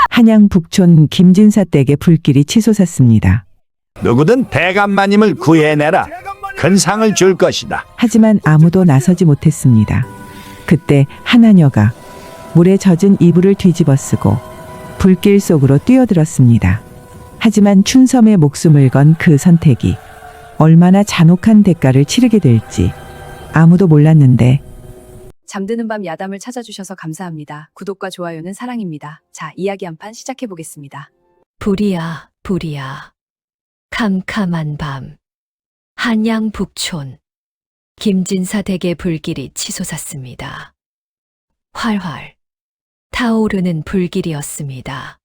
한양 북촌 김진사 댁에 불길이 치솟았습니다. 누구든 대감마님을 구해내라. 큰 상을 줄 것이다. 하지만 아무도 나서지 못했습니다. 그때 하나녀가 물에 젖은 이불을 뒤집어 쓰고 불길 속으로 뛰어들었습니다. 하지만 춘섬의 목숨을 건 그 선택이 얼마나 잔혹한 대가를 치르게 될지 아무도 몰랐는데 잠드는 밤 야담을 찾아주셔서 감사합니다. 구독과 좋아요는 사랑입니다. 자, 이야기 한 판 시작해 보겠습니다. 불이야, 불이야. 캄캄한 밤. 한양 북촌. 김진사 댁의 불길이 치솟았습니다. 활활 타오르는 불길이었습니다.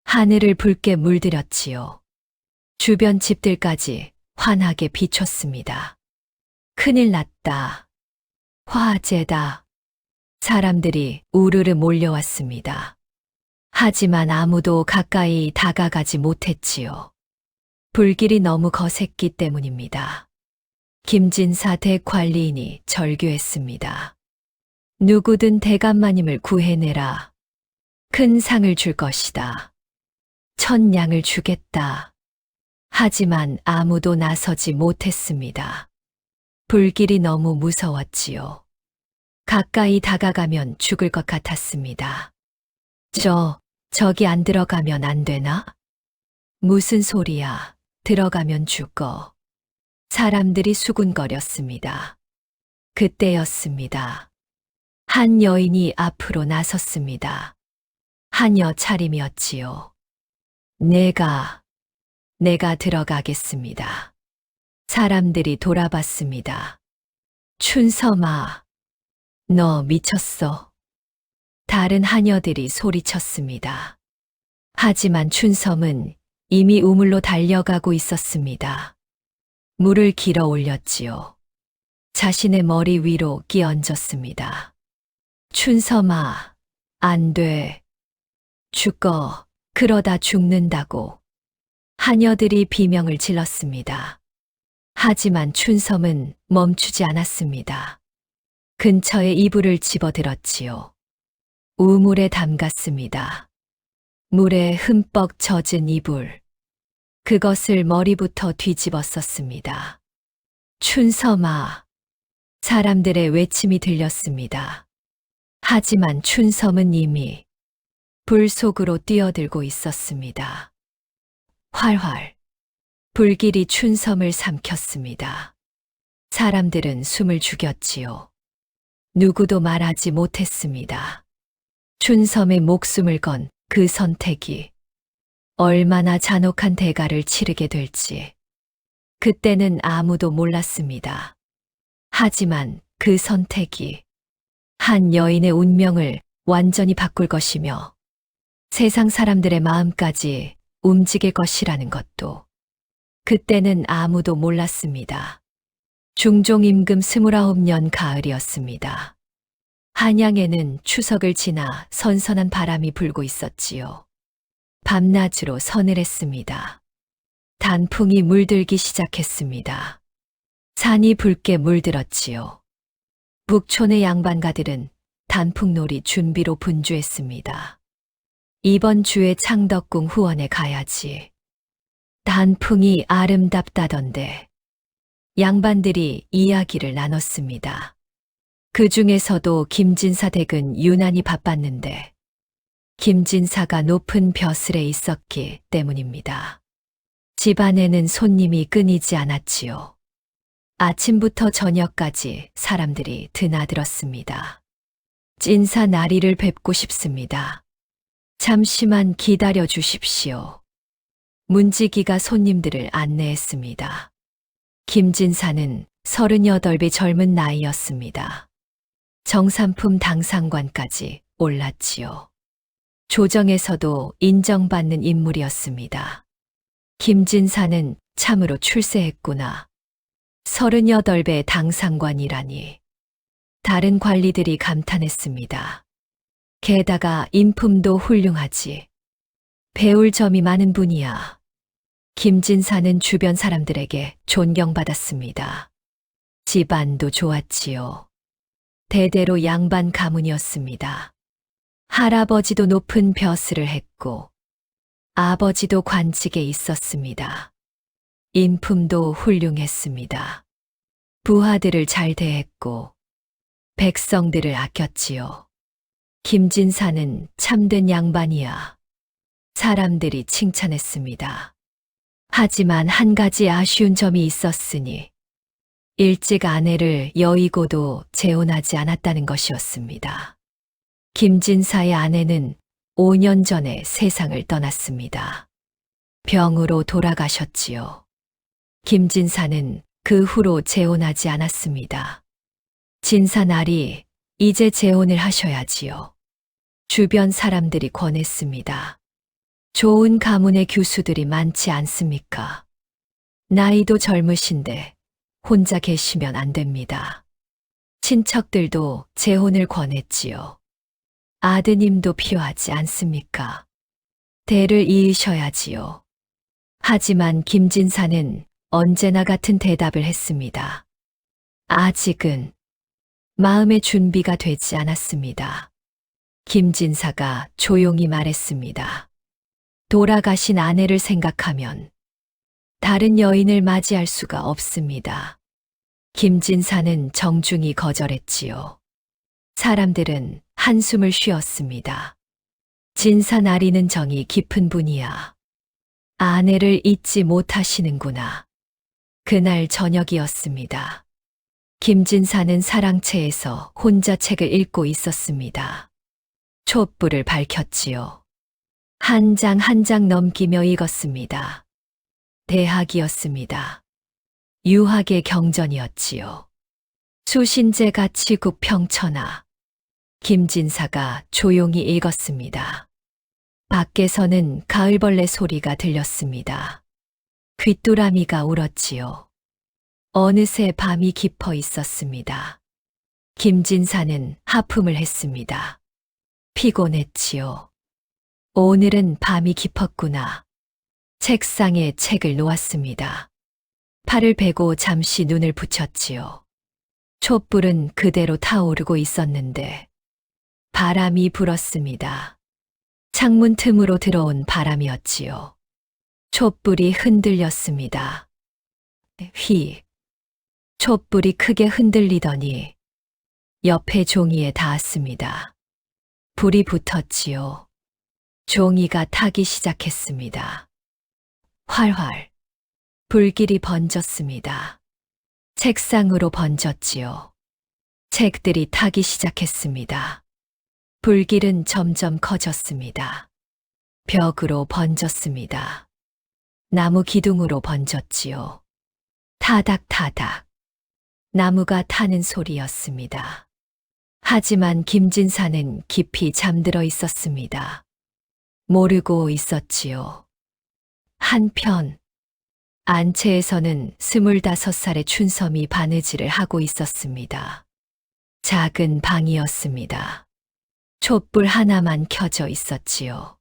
하늘을 붉게 물들였지요. 주변 집들까지 환하게 비췄습니다. 큰일 났다. 화재다. 사람들이 우르르 몰려왔습니다. 하지만 아무도 가까이 다가가지 못했지요. 불길이 너무 거셌기 때문입니다. 김진사 대관리인이 절규했습니다. 누구든 대감마님을 구해내라. 큰 상을 줄 것이다. 1000냥을 주겠다. 하지만 아무도 나서지 못했습니다. 불길이 너무 무서웠지요. 가까이 다가가면 죽을 것 같았습니다. 저기 안 들어가면 안 되나? 무슨 소리야? 들어가면 죽어. 사람들이 수군거렸습니다. 그때였습니다. 한 여인이 앞으로 나섰습니다. 하녀 차림이었지요. 내가 들어가겠습니다. 사람들이 돌아봤습니다. 춘섬아, 너 미쳤어. 다른 하녀들이 소리쳤습니다. 하지만 춘섬은 이미 우물로 달려가고 있었습니다. 물을 길어 올렸지요. 자신의 머리 위로 끼얹었습니다. 춘섬아, 안 돼. 죽어. 그러다 죽는다고. 하녀들이 비명을 질렀습니다. 하지만 춘섬은 멈추지 않았습니다. 근처에 이불을 집어들었지요. 우물에 담갔습니다. 물에 흠뻑 젖은 이불. 그것을 머리부터 뒤집어 썼습니다. 춘섬아. 사람들의 외침이 들렸습니다. 하지만 춘섬은 이미 불 속으로 뛰어들고 있었습니다. 활활. 불길이 춘섬을 삼켰습니다. 사람들은 숨을 죽였지요. 누구도 말하지 못했습니다. 춘섬의 목숨을 건 그 선택이 얼마나 잔혹한 대가를 치르게 될지 그때는 아무도 몰랐습니다. 하지만 그 선택이 한 여인의 운명을 완전히 바꿀 것이며 세상 사람들의 마음까지 움직일 것이라는 것도 그때는 아무도 몰랐습니다. 중종 임금 29년 가을이었습니다. 한양에는 추석을 지나 선선한 바람이 불고 있었지요. 밤낮으로 서늘했습니다. 단풍이 물들기 시작했습니다. 산이 붉게 물들었지요. 북촌의 양반가들은 단풍놀이 준비로 분주했습니다. 이번 주에 창덕궁 후원에 가야지. 단풍이 아름답다던데. 양반들이 이야기를 나눴습니다. 그 중에서도 김진사 댁은 유난히 바빴는데 김진사가 높은 벼슬에 있었기 때문입니다. 집안에는 손님이 끊이지 않았지요. 아침부터 저녁까지 사람들이 드나들었습니다. 찐사 나리를 뵙고 싶습니다. 잠시만 기다려 주십시오. 문지기가 손님들을 안내했습니다. 김진사는 38의 젊은 나이였습니다. 정삼품 당상관까지 올랐지요. 조정에서도 인정받는 인물이었습니다. 김진사는 참으로 출세했구나. 38배 당상관이라니. 다른 관리들이 감탄했습니다. 게다가 인품도 훌륭하지. 배울 점이 많은 분이야. 김진사는 주변 사람들에게 존경받았습니다. 집안도 좋았지요. 대대로 양반 가문이었습니다. 할아버지도 높은 벼슬을 했고 아버지도 관직에 있었습니다. 인품도 훌륭했습니다. 부하들을 잘 대했고 백성들을 아꼈지요. 김진사는 참된 양반이야. 사람들이 칭찬했습니다. 하지만 한 가지 아쉬운 점이 있었으니 일찍 아내를 여의고도 재혼하지 않았다는 것이었습니다. 김진사의 아내는 5년 전에 세상을 떠났습니다. 병으로 돌아가셨지요. 김진사는 그 후로 재혼하지 않았습니다. 진사날이 이제 재혼을 하셔야지요. 주변 사람들이 권했습니다. 좋은 가문의 교수들이 많지 않습니까? 나이도 젊으신데 혼자 계시면 안 됩니다. 친척들도 재혼을 권했지요. 아드님도 필요하지 않습니까? 대를 이으셔야지요. 하지만 김진사는 언제나 같은 대답을 했습니다. 아직은 마음의 준비가 되지 않았습니다. 김진사가 조용히 말했습니다. 돌아가신 아내를 생각하면 다른 여인을 맞이할 수가 없습니다. 김진사는 정중히 거절했지요. 사람들은 한숨을 쉬었습니다. 진사나리는 정이 깊은 분이야. 아내를 잊지 못하시는구나. 그날 저녁이었습니다. 김진사는 사랑채에서 혼자 책을 읽고 있었습니다. 촛불을 밝혔지요. 한 장 한 장 넘기며 읽었습니다. 대학이었습니다. 유학의 경전이었지요. 수신제 가치국 평천하. 김진사가 조용히 읽었습니다. 밖에서는 가을벌레 소리가 들렸습니다. 귀뚜라미가 울었지요. 어느새 밤이 깊어 있었습니다. 김진사는 하품을 했습니다. 피곤했지요. 오늘은 밤이 깊었구나. 책상에 책을 놓았습니다. 팔을 베고 잠시 눈을 붙였지요. 촛불은 그대로 타오르고 있었는데 바람이 불었습니다. 창문 틈으로 들어온 바람이었지요. 촛불이 흔들렸습니다. 휘. 촛불이 크게 흔들리더니 옆에 종이에 닿았습니다. 불이 붙었지요. 종이가 타기 시작했습니다. 활활. 불길이 번졌습니다. 책상으로 번졌지요. 책들이 타기 시작했습니다. 불길은 점점 커졌습니다. 벽으로 번졌습니다. 나무 기둥으로 번졌지요. 타닥타닥. 나무가 타는 소리였습니다. 하지만 김진사는 깊이 잠들어 있었습니다. 모르고 있었지요. 한편 안채에서는 25살의 춘섬이 바느질을 하고 있었습니다. 작은 방이었습니다. 촛불 하나만 켜져 있었지요.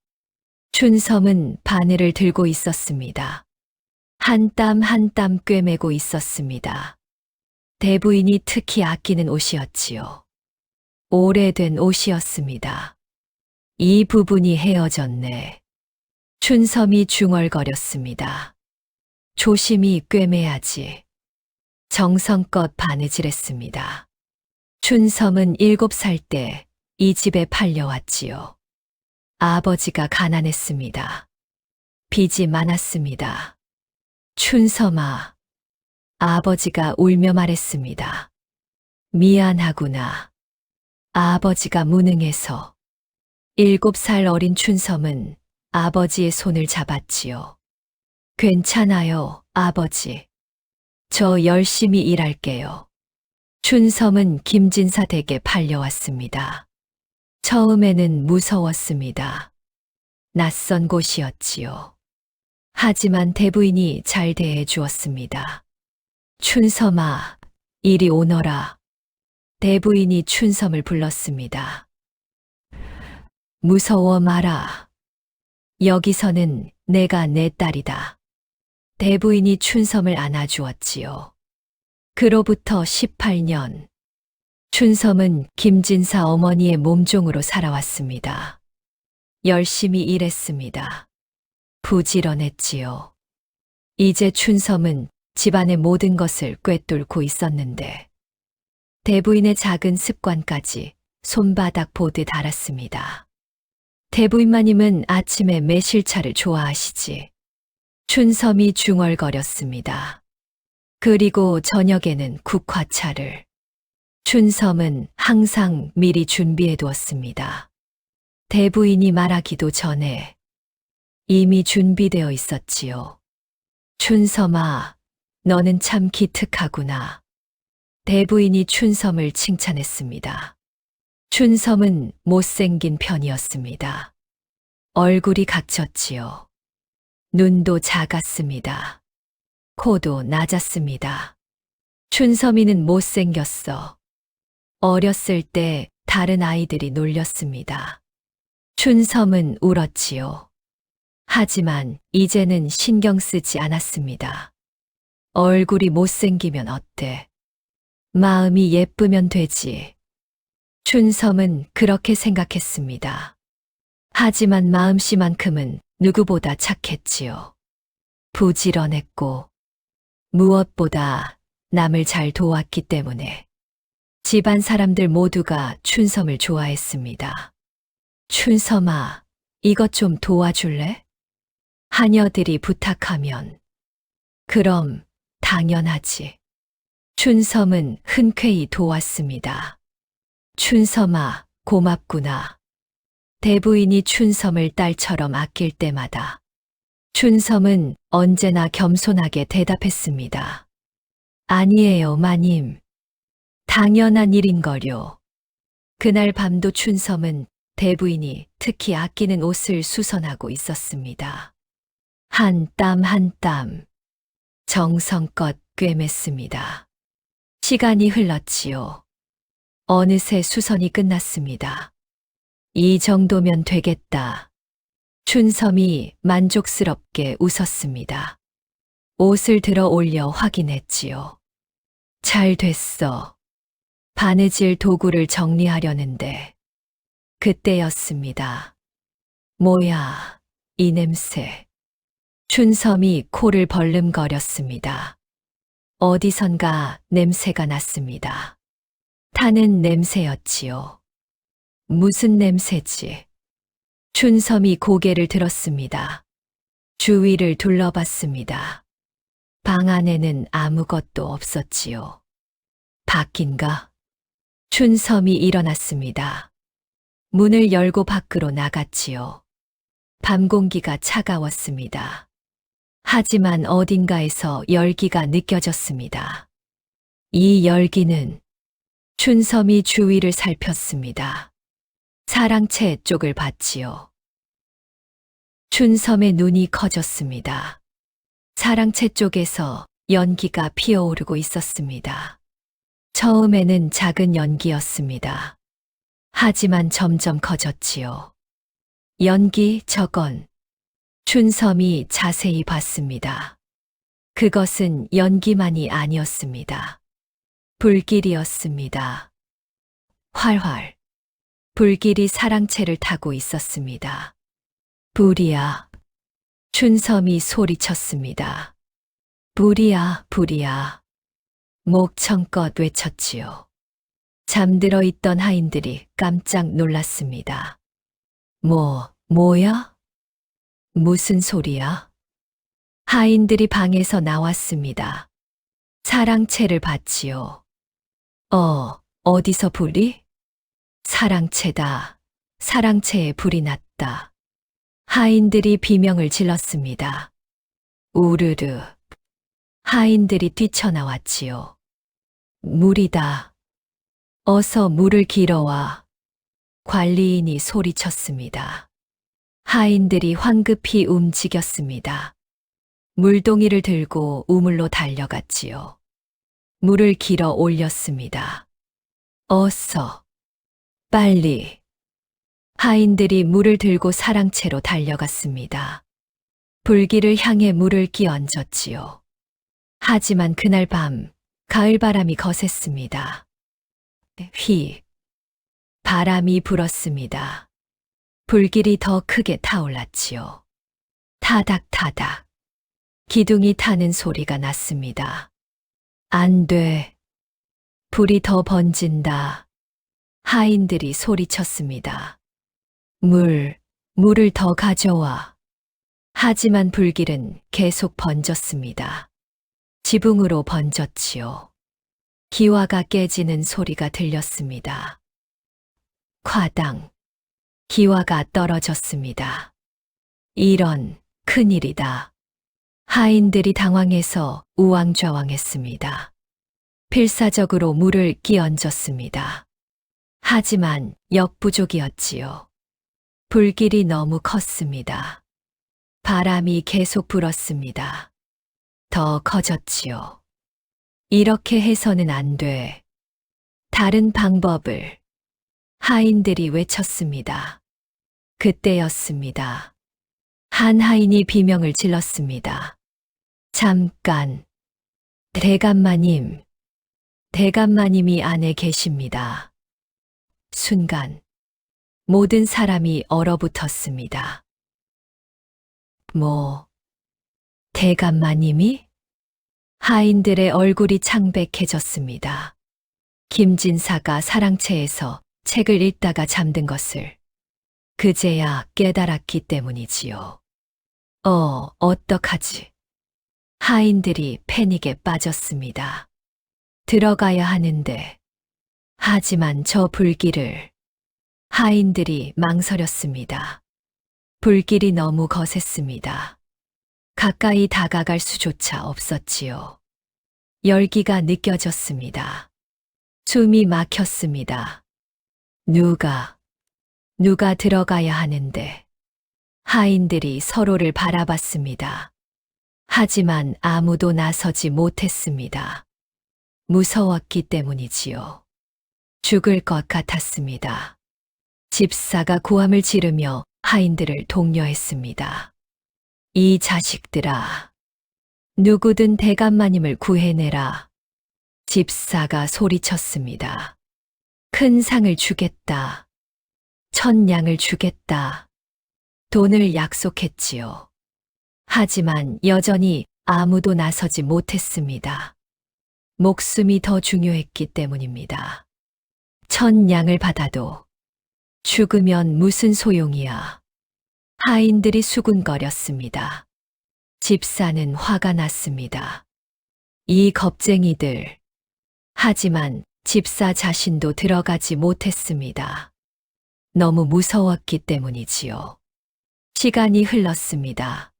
춘섬은 바늘을 들고 있었습니다. 한 땀 한 땀 꿰매고 있었습니다. 대부인이 특히 아끼는 옷이었지요. 오래된 옷이었습니다. 이 부분이 헤어졌네. 춘섬이 중얼거렸습니다. 조심히 꿰매야지. 정성껏 바느질했습니다. 춘섬은 7살 때 이 집에 팔려왔지요. 아버지가 가난했습니다. 빚이 많았습니다. 춘섬아, 아버지가 울며 말했습니다. 미안하구나. 아버지가 무능해서. 7살 어린 춘섬은 아버지의 손을 잡았지요. 괜찮아요, 아버지. 저 열심히 일할게요. 춘섬은 김진사 댁에 팔려왔습니다. 처음에는 무서웠습니다. 낯선 곳이었지요. 하지만 대부인이 잘 대해 주었습니다. 춘섬아, 이리 오너라. 대부인이 춘섬을 불렀습니다. 무서워 마라. 여기서는 내가 내 딸이다. 대부인이 춘섬을 안아주었지요. 그로부터 18년, 춘섬은 김진사 어머니의 몸종으로 살아왔습니다. 열심히 일했습니다. 부지런했지요. 이제 춘섬은 집안의 모든 것을 꿰뚫고 있었는데 대부인의 작은 습관까지 손바닥 보듯 알았습니다. 대부인마님은 아침에 매실차를 좋아하시지. 춘섬이 중얼거렸습니다. 그리고 저녁에는 국화차를. 춘섬은 항상 미리 준비해 두었습니다. 대부인이 말하기도 전에 이미 준비되어 있었지요. 춘섬아, 너는 참 기특하구나. 대부인이 춘섬을 칭찬했습니다. 춘섬은 못생긴 편이었습니다. 얼굴이 각졌지요. 눈도 작았습니다. 코도 낮았습니다. 춘섬이는 못생겼어. 어렸을 때 다른 아이들이 놀렸습니다. 춘섬은 울었지요. 하지만 이제는 신경 쓰지 않았습니다. 얼굴이 못생기면 어때? 마음이 예쁘면 되지. 춘섬은 그렇게 생각했습니다. 하지만 마음씨만큼은 누구보다 착했지요. 부지런했고 무엇보다 남을 잘 도왔기 때문에 집안 사람들 모두가 춘섬을 좋아했습니다. 춘섬아, 이것 좀 도와줄래? 하녀들이 부탁하면 그럼 당연하지. 춘섬은 흔쾌히 도왔습니다. 춘섬아, 고맙구나. 대부인이 춘섬을 딸처럼 아낄 때마다 춘섬은 언제나 겸손하게 대답했습니다. 아니에요, 마님. 당연한 일인걸요. 그날 밤도 춘섬은 대부인이 특히 아끼는 옷을 수선하고 있었습니다. 한 땀 한 땀 정성껏 꿰맸습니다. 시간이 흘렀지요. 어느새 수선이 끝났습니다. 이 정도면 되겠다. 춘섬이 만족스럽게 웃었습니다. 옷을 들어 올려 확인했지요. 잘 됐어. 바느질 도구를 정리하려는데 그때였습니다. 뭐야, 이 냄새. 춘섬이 코를 벌름거렸습니다. 어디선가 냄새가 났습니다. 타는 냄새였지요. 무슨 냄새지? 춘섬이 고개를 들었습니다. 주위를 둘러봤습니다. 방 안에는 아무것도 없었지요. 밖인가? 춘섬이 일어났습니다. 문을 열고 밖으로 나갔지요. 밤 공기가 차가웠습니다. 하지만 어딘가에서 열기가 느껴졌습니다. 이 열기는 춘섬이 주위를 살폈습니다. 사랑채 쪽을 봤지요. 춘섬의 눈이 커졌습니다. 사랑채 쪽에서 연기가 피어오르고 있었습니다. 처음에는 작은 연기였습니다. 하지만 점점 커졌지요. 연기 저건. 춘섬이 자세히 봤습니다. 그것은 연기만이 아니었습니다. 불길이었습니다. 활활. 불길이 사랑채를 타고 있었습니다. 불이야. 춘섬이 소리쳤습니다. 불이야, 불이야. 목청껏 외쳤지요. 잠들어 있던 하인들이 깜짝 놀랐습니다. 뭐야? 무슨 소리야? 하인들이 방에서 나왔습니다. 사랑채를 봤지요. 어디서 불이? 사랑채다. 사랑채에 불이 났다. 하인들이 비명을 질렀습니다. 우르르. 하인들이 뛰쳐나왔지요. 물이다. 어서 물을 길어와. 관리인이 소리쳤습니다. 하인들이 황급히 움직였습니다. 물동이를 들고 우물로 달려갔지요. 물을 길어 올렸습니다. 어서. 빨리. 하인들이 물을 들고 사랑채로 달려갔습니다. 불길을 향해 물을 끼얹었지요. 하지만 그날 밤 가을바람이 거셌습니다. 휘. 바람이 불었습니다. 불길이 더 크게 타올랐지요. 타닥타닥. 기둥이 타는 소리가 났습니다. 안 돼. 불이 더 번진다. 하인들이 소리쳤습니다. 물을 더 가져와. 하지만 불길은 계속 번졌습니다. 지붕으로 번졌지요. 기와가 깨지는 소리가 들렸습니다. 과당. 기와가 떨어졌습니다. 이런 큰일이다. 하인들이 당황해서 우왕좌왕했습니다. 필사적으로 물을 끼얹었습니다. 하지만 역부족이었지요. 불길이 너무 컸습니다. 바람이 계속 불었습니다. 더 커졌지요. 이렇게 해서는 안 돼. 다른 방법을. 하인들이 외쳤습니다. 그때였습니다. 한 하인이 비명을 질렀습니다. 잠깐. 대감마님이 안에 계십니다. 순간 모든 사람이 얼어붙었습니다. 대감마님이? 하인들의 얼굴이 창백해졌습니다. 김진사가 사랑채에서 책을 읽다가 잠든 것을 그제야 깨달았기 때문이지요. 어떡하지? 하인들이 패닉에 빠졌습니다. 들어가야 하는데. 하지만 저 불길을. 하인들이 망설였습니다. 불길이 너무 거셌습니다. 가까이 다가갈 수조차 없었지요. 열기가 느껴졌습니다. 숨이 막혔습니다. 누가 들어가야 하는데. 하인들이 서로를 바라봤습니다. 하지만 아무도 나서지 못했습니다. 무서웠기 때문이지요. 죽을 것 같았습니다. 집사가 고함을 지르며 하인들을 독려했습니다. 이 자식들아. 누구든 대감마님을 구해내라. 집사가 소리쳤습니다. 큰 상을 주겠다. 1000냥을 주겠다. 돈을 약속했지요. 하지만 여전히 아무도 나서지 못했습니다. 목숨이 더 중요했기 때문입니다. 1000냥을 받아도 죽으면 무슨 소용이야. 하인들이 수군거렸습니다. 집사는 화가 났습니다. 이 겁쟁이들. 하지만 집사 자신도 들어가지 못했습니다. 너무 무서웠기 때문이지요. 시간이 흘렀습니다.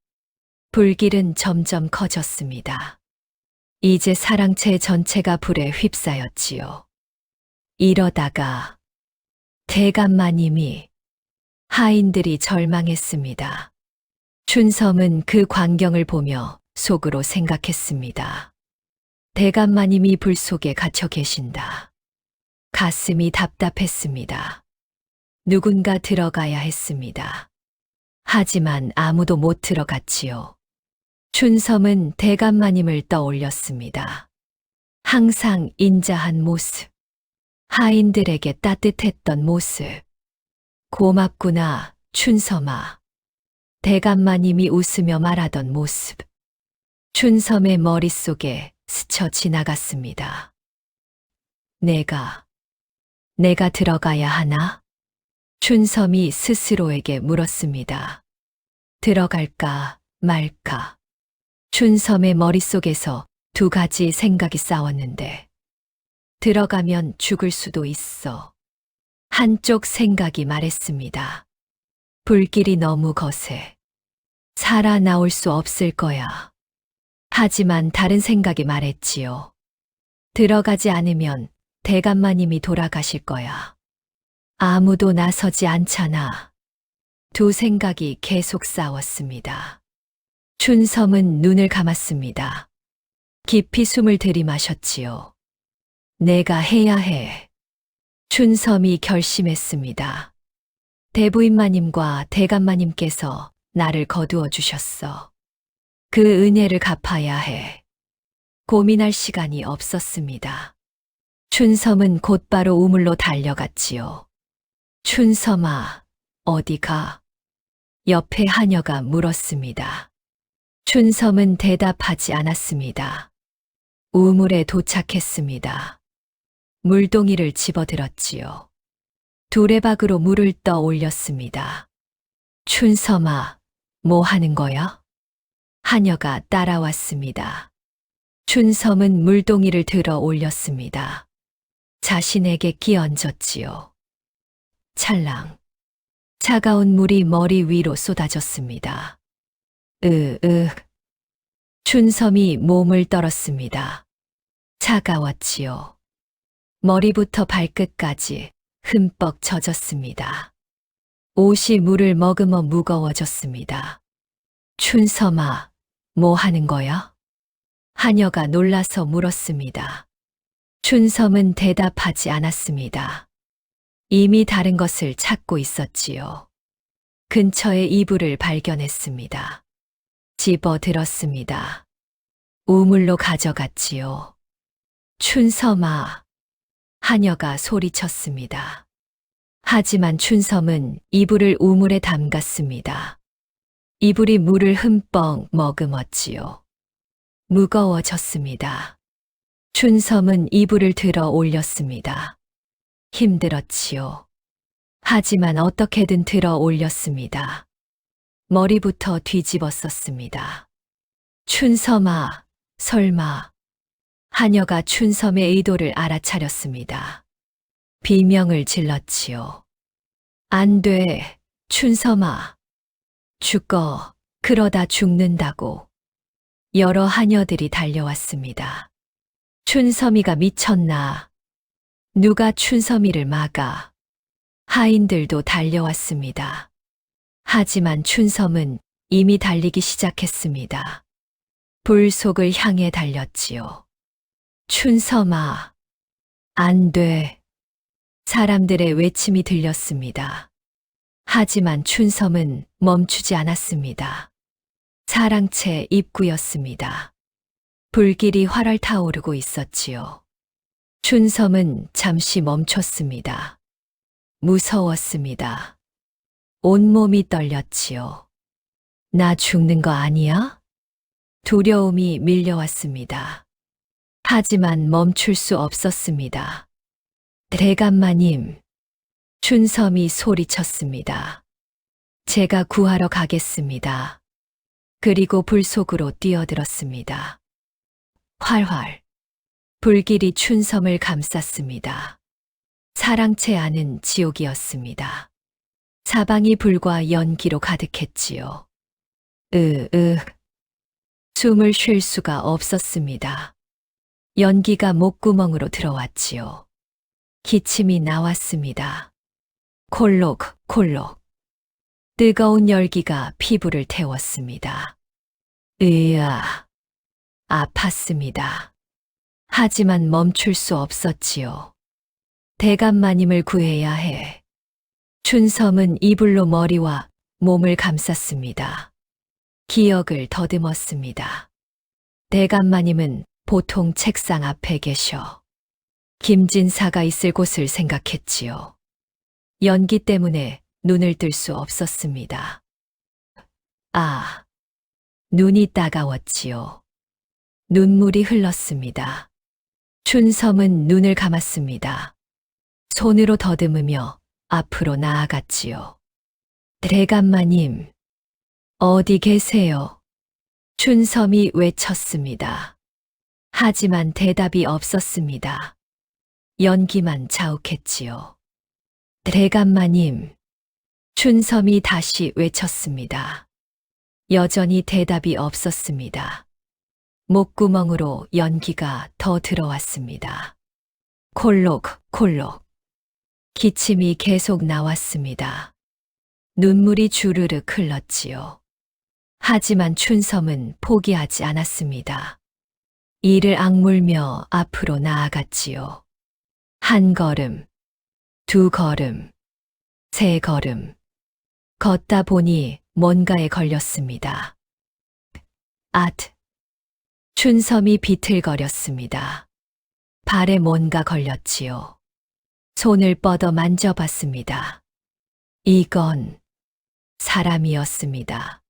불길은 점점 커졌습니다. 이제 사랑채 전체가 불에 휩싸였지요. 이러다가 대감마님이. 하인들이 절망했습니다. 춘섬은 그 광경을 보며 속으로 생각했습니다. 대감마님이 불 속에 갇혀 계신다. 가슴이 답답했습니다. 누군가 들어가야 했습니다. 하지만 아무도 못 들어갔지요. 춘섬은 대감마님을 떠올렸습니다. 항상 인자한 모습. 하인들에게 따뜻했던 모습. 고맙구나, 춘섬아. 대감마님이 웃으며 말하던 모습. 춘섬의 머릿속에 스쳐 지나갔습니다. 내가 들어가야 하나? 춘섬이 스스로에게 물었습니다. 들어갈까 말까? 춘섬의 머릿속에서 두 가지 생각이 싸웠는데, 들어가면 죽을 수도 있어. 한쪽 생각이 말했습니다. 불길이 너무 거세. 살아나올 수 없을 거야. 하지만 다른 생각이 말했지요. 들어가지 않으면 대감마님이 돌아가실 거야. 아무도 나서지 않잖아. 두 생각이 계속 싸웠습니다. 춘섬은 눈을 감았습니다. 깊이 숨을 들이마셨지요. 내가 해야 해. 춘섬이 결심했습니다. 대부인마님과 대감마님께서 나를 거두어 주셨어. 그 은혜를 갚아야 해. 고민할 시간이 없었습니다. 춘섬은 곧바로 우물로 달려갔지요. 춘섬아, 어디가? 옆에 하녀가 물었습니다. 춘섬은 대답하지 않았습니다. 우물에 도착했습니다. 물동이를 집어들었지요. 두레박으로 물을 떠 올렸습니다. 춘섬아, 뭐 하는 거야? 하녀가 따라왔습니다. 춘섬은 물동이를 들어 올렸습니다. 자신에게 끼얹었지요. 찰랑. 차가운 물이 머리 위로 쏟아졌습니다. 춘섬이 몸을 떨었습니다. 차가웠지요. 머리부터 발끝까지 흠뻑 젖었습니다. 옷이 물을 머금어 무거워졌습니다. 춘섬아, 뭐 하는 거야? 하녀가 놀라서 물었습니다. 춘섬은 대답하지 않았습니다. 이미 다른 것을 찾고 있었지요. 근처에 이불을 발견했습니다. 집어 들었습니다. 우물로 가져갔지요. 춘섬아, 하녀가 소리쳤습니다. 하지만 춘섬은 이불을 우물에 담갔습니다. 이불이 물을 흠뻑 머금었지요. 무거워졌습니다. 춘섬은 이불을 들어 올렸습니다. 힘들었지요. 하지만 어떻게든 들어 올렸습니다. 머리부터 뒤집었었습니다. 춘섬아, 설마. 하녀가 춘섬의 의도를 알아차렸습니다. 비명을 질렀지요. 안 돼, 춘섬아. 죽어, 그러다 죽는다고. 여러 하녀들이 달려왔습니다. 춘섬이가 미쳤나? 누가 춘섬이를 막아? 하인들도 달려왔습니다. 하지만 춘섬은 이미 달리기 시작했습니다. 불 속을 향해 달렸지요. 춘섬아, 안 돼. 사람들의 외침이 들렸습니다. 하지만 춘섬은 멈추지 않았습니다. 사랑채 입구였습니다. 불길이 활활 타오르고 있었지요. 춘섬은 잠시 멈췄습니다. 무서웠습니다. 온몸이 떨렸지요. 나 죽는 거 아니야? 두려움이 밀려왔습니다. 하지만 멈출 수 없었습니다. 대감마님, 춘섬이 소리쳤습니다. 제가 구하러 가겠습니다. 그리고 불 속으로 뛰어들었습니다. 활활. 불길이 춘섬을 감쌌습니다. 사랑채 안은 지옥이었습니다. 사방이 불과 연기로 가득했지요. 숨을 쉴 수가 없었습니다. 연기가 목구멍으로 들어왔지요. 기침이 나왔습니다. 콜록. 뜨거운 열기가 피부를 태웠습니다. 아팠습니다. 하지만 멈출 수 없었지요. 대감마님을 구해야 해. 춘섬은 이불로 머리와 몸을 감쌌습니다. 기억을 더듬었습니다. 대감마님은 보통 책상 앞에 계셔. 김진사가 있을 곳을 생각했지요. 연기 때문에 눈을 뜰 수 없었습니다. 눈이 따가웠지요. 눈물이 흘렀습니다. 춘섬은 눈을 감았습니다. 손으로 더듬으며 앞으로 나아갔지요. 대감마님, 어디 계세요? 춘섬이 외쳤습니다. 하지만 대답이 없었습니다. 연기만 자욱했지요. 대감마님, 춘섬이 다시 외쳤습니다. 여전히 대답이 없었습니다. 목구멍으로 연기가 더 들어왔습니다. 콜록. 기침이 계속 나왔습니다. 눈물이 주르륵 흘렀지요. 하지만 춘섬은 포기하지 않았습니다. 이를 악물며 앞으로 나아갔지요. 한 걸음, 두 걸음, 세 걸음. 걷다 보니 뭔가에 걸렸습니다. 춘섬이 비틀거렸습니다. 발에 뭔가 걸렸지요. 손을 뻗어 만져봤습니다. 이건 사람이었습니다.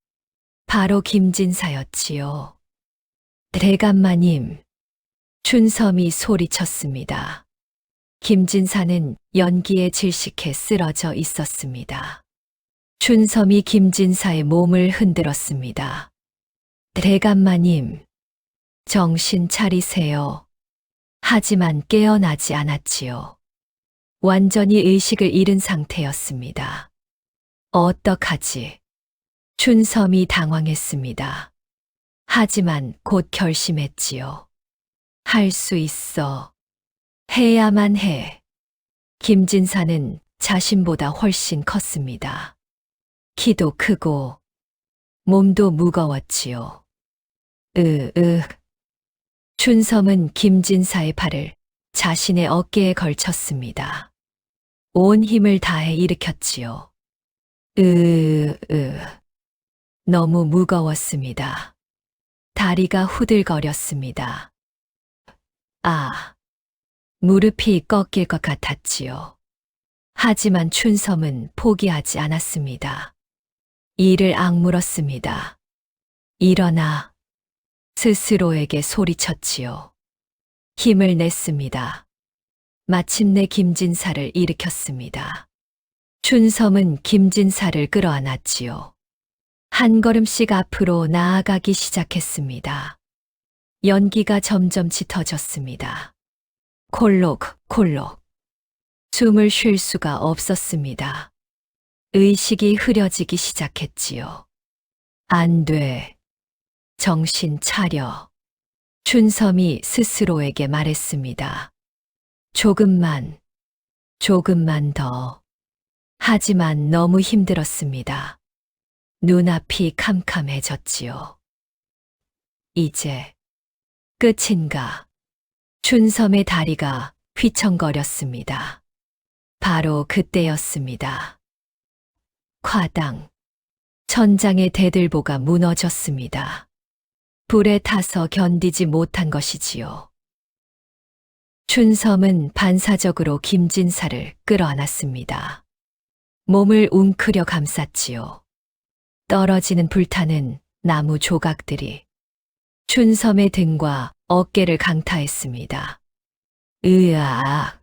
바로 김진사였지요. 대감마님, 춘섬이 소리쳤습니다. 김진사는 연기에 질식해 쓰러져 있었습니다. 춘섬이 김진사의 몸을 흔들었습니다. 대감마님, 정신 차리세요. 하지만 깨어나지 않았지요. 완전히 의식을 잃은 상태였습니다. 어떡하지? 춘섬이 당황했습니다. 하지만 곧 결심했지요. 할 수 있어. 해야만 해. 김진사는 자신보다 훨씬 컸습니다. 키도 크고 몸도 무거웠지요. 춘섬은 김진사의 발을 자신의 어깨에 걸쳤습니다. 온 힘을 다해 일으켰지요. 너무 무거웠습니다. 다리가 후들거렸습니다. 무릎이 꺾일 것 같았지요. 하지만 춘섬은 포기하지 않았습니다. 이를 악물었습니다. 일어나. 스스로에게 소리쳤지요. 힘을 냈습니다. 마침내 김진사를 일으켰습니다. 춘섬은 김진사를 끌어안았지요. 한 걸음씩 앞으로 나아가기 시작했습니다. 연기가 점점 짙어졌습니다. 콜록. 숨을 쉴 수가 없었습니다. 의식이 흐려지기 시작했지요. 안 돼. 정신 차려. 춘섬이 스스로에게 말했습니다. 조금만 더. 하지만 너무 힘들었습니다. 눈앞이 캄캄해졌지요. 이제 끝인가? 춘섬의 다리가 휘청거렸습니다. 바로 그때였습니다. 콰당. 천장의 대들보가 무너졌습니다. 불에 타서 견디지 못한 것이지요. 춘섬은 반사적으로 김진사를 끌어안았습니다. 몸을 웅크려 감쌌지요. 떨어지는 불타는 나무 조각들이 춘섬의 등과 어깨를 강타했습니다. 으아!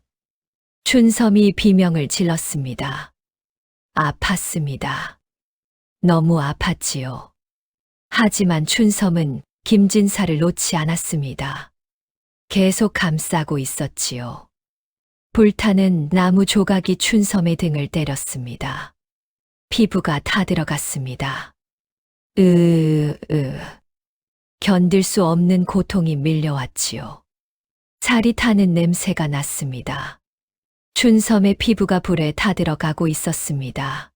춘섬이 비명을 질렀습니다. 아팠습니다. 너무 아팠지요. 하지만 춘섬은 김진사를 놓지 않았습니다. 계속 감싸고 있었지요. 불타는 나무 조각이 춘섬의 등을 때렸습니다. 피부가 타들어갔습니다. 견딜 수 없는 고통이 밀려왔지요. 살이 타는 냄새가 났습니다. 춘섬의 피부가 불에 타들어가고 있었습니다.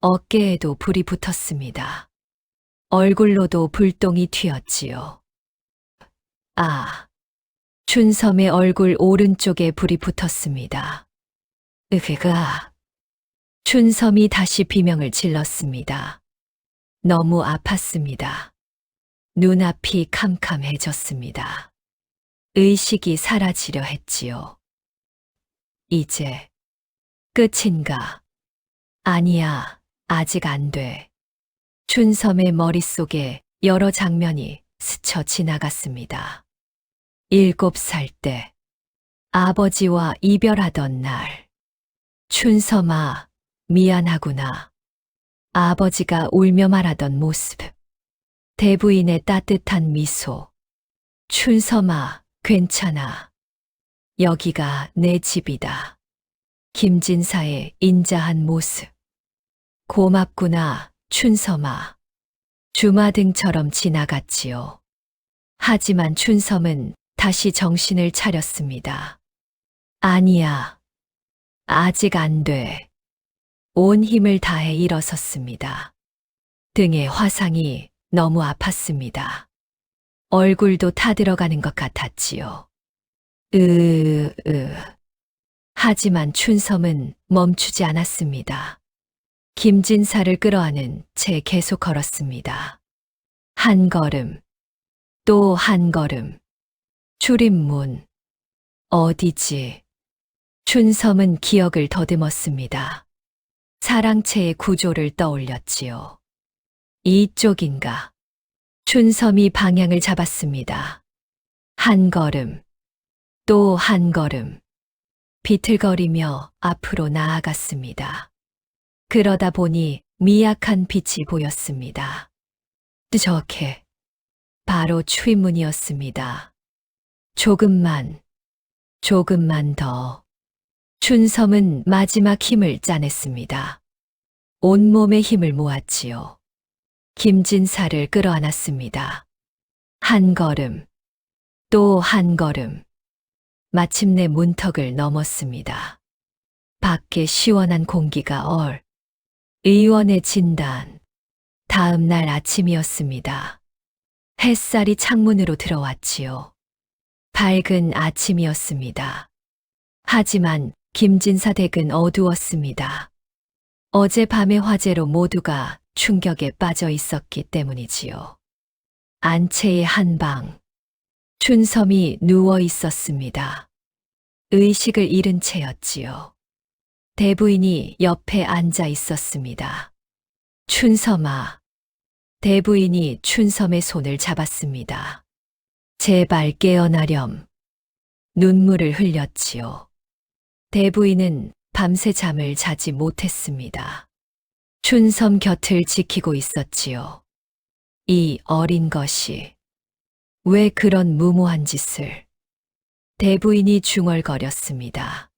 어깨에도 불이 붙었습니다. 얼굴로도 불똥이 튀었지요. 춘섬의 얼굴 오른쪽에 불이 붙었습니다. 춘섬이 다시 비명을 질렀습니다. 너무 아팠습니다. 눈앞이 캄캄해졌습니다. 의식이 사라지려 했지요. 이제 끝인가? 아니야, 아직 안 돼. 춘섬의 머릿속에 여러 장면이 스쳐 지나갔습니다. 7살 때 아버지와 이별하던 날. 춘섬아, 미안하구나. 아버지가 울며 말하던 모습. 대부인의 따뜻한 미소. 춘섬아, 괜찮아. 여기가 내 집이다. 김진사의 인자한 모습. 고맙구나, 춘섬아. 주마등처럼 지나갔지요. 하지만 춘섬은 다시 정신을 차렸습니다. 아니야. 아직 안 돼. 온 힘을 다해 일어섰습니다. 등에 화상이 너무 아팠습니다. 얼굴도 타들어가는 것 같았지요. 하지만 춘섬은 멈추지 않았습니다. 김진사를 끌어안은 채 계속 걸었습니다. 한 걸음, 또 한 걸음. 출입문. 어디지? 춘섬은 기억을 더듬었습니다. 사랑채의 구조를 떠올렸지요. 이쪽인가? 춘섬이 방향을 잡았습니다. 한 걸음, 또 한 걸음. 비틀거리며 앞으로 나아갔습니다. 그러다 보니 미약한 빛이 보였습니다. 저게 바로 추인문이었습니다. 조금만 더. 춘섬은 마지막 힘을 짜냈습니다. 온몸의 힘을 모았지요. 김진사를 끌어안았습니다. 한 걸음, 또 한 걸음. 마침내 문턱을 넘었습니다. 밖에 시원한 공기가 의원의 진단. 다음 날 아침이었습니다. 햇살이 창문으로 들어왔지요. 밝은 아침이었습니다. 하지만 김진사 댁은 어두웠습니다. 어젯밤의 화재로 모두가 충격에 빠져 있었기 때문이지요. 안채의 한 방. 춘섬이 누워 있었습니다. 의식을 잃은 채였지요. 대부인이 옆에 앉아 있었습니다. 춘섬아. 대부인이 춘섬의 손을 잡았습니다. 제발 깨어나렴. 눈물을 흘렸지요. 대부인은 밤새 잠을 자지 못했습니다. 춘섬 곁을 지키고 있었지요. 이 어린 것이 왜 그런 무모한 짓을. 대부인이 중얼거렸습니다.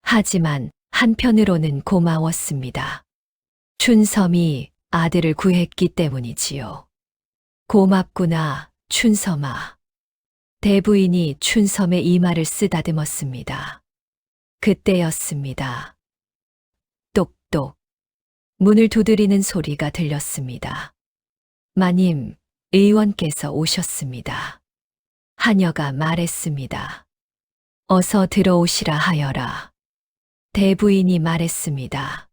하지만 한편으로는 고마웠습니다. 춘섬이 아들을 구했기 때문이지요. 고맙구나, 춘섬아. 대부인이 춘섬의 이마를 쓰다듬었습니다. 그때였습니다. 똑똑. 문을 두드리는 소리가 들렸습니다. 마님, 의원께서 오셨습니다. 하녀가 말했습니다. 어서 들어오시라 하여라. 대부인이 말했습니다.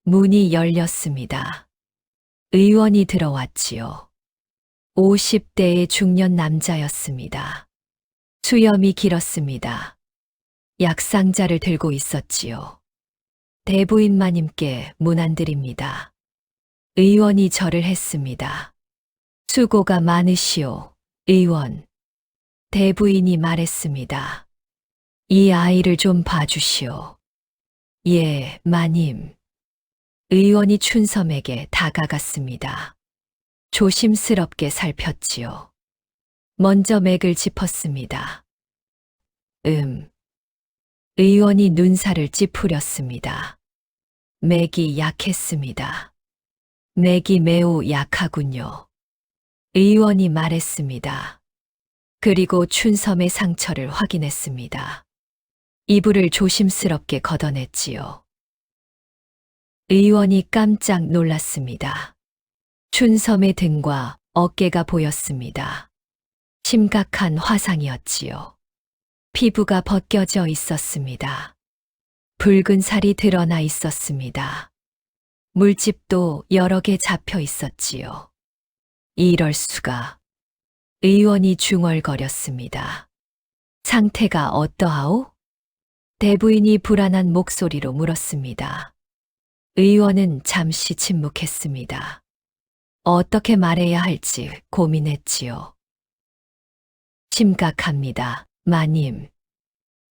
문이 열렸습니다. 의원이 들어왔지요. 50대의 중년 남자였습니다. 수염이 길었습니다. 약상자를 들고 있었지요. 대부인 마님께 문안드립니다. 의원이 절을 했습니다. 수고가 많으시오, 의원. 대부인이 말했습니다. 이 아이를 좀 봐주시오. 예, 마님. 의원이 춘섬에게 다가갔습니다. 조심스럽게 살폈지요. 먼저 맥을 짚었습니다. 의원이 눈살을 찌푸렸습니다. 맥이 약했습니다. 맥이 매우 약하군요. 의원이 말했습니다. 그리고 춘섬의 상처를 확인했습니다. 이불을 조심스럽게 걷어냈지요. 의원이 깜짝 놀랐습니다. 춘섬의 등과 어깨가 보였습니다. 심각한 화상이었지요. 피부가 벗겨져 있었습니다. 붉은 살이 드러나 있었습니다. 물집도 여러 개 잡혀 있었지요. 이럴 수가. 의원이 중얼거렸습니다. 상태가 어떠하오? 대부인이 불안한 목소리로 물었습니다. 의원은 잠시 침묵했습니다. 어떻게 말해야 할지 고민했지요. 심각합니다, 마님.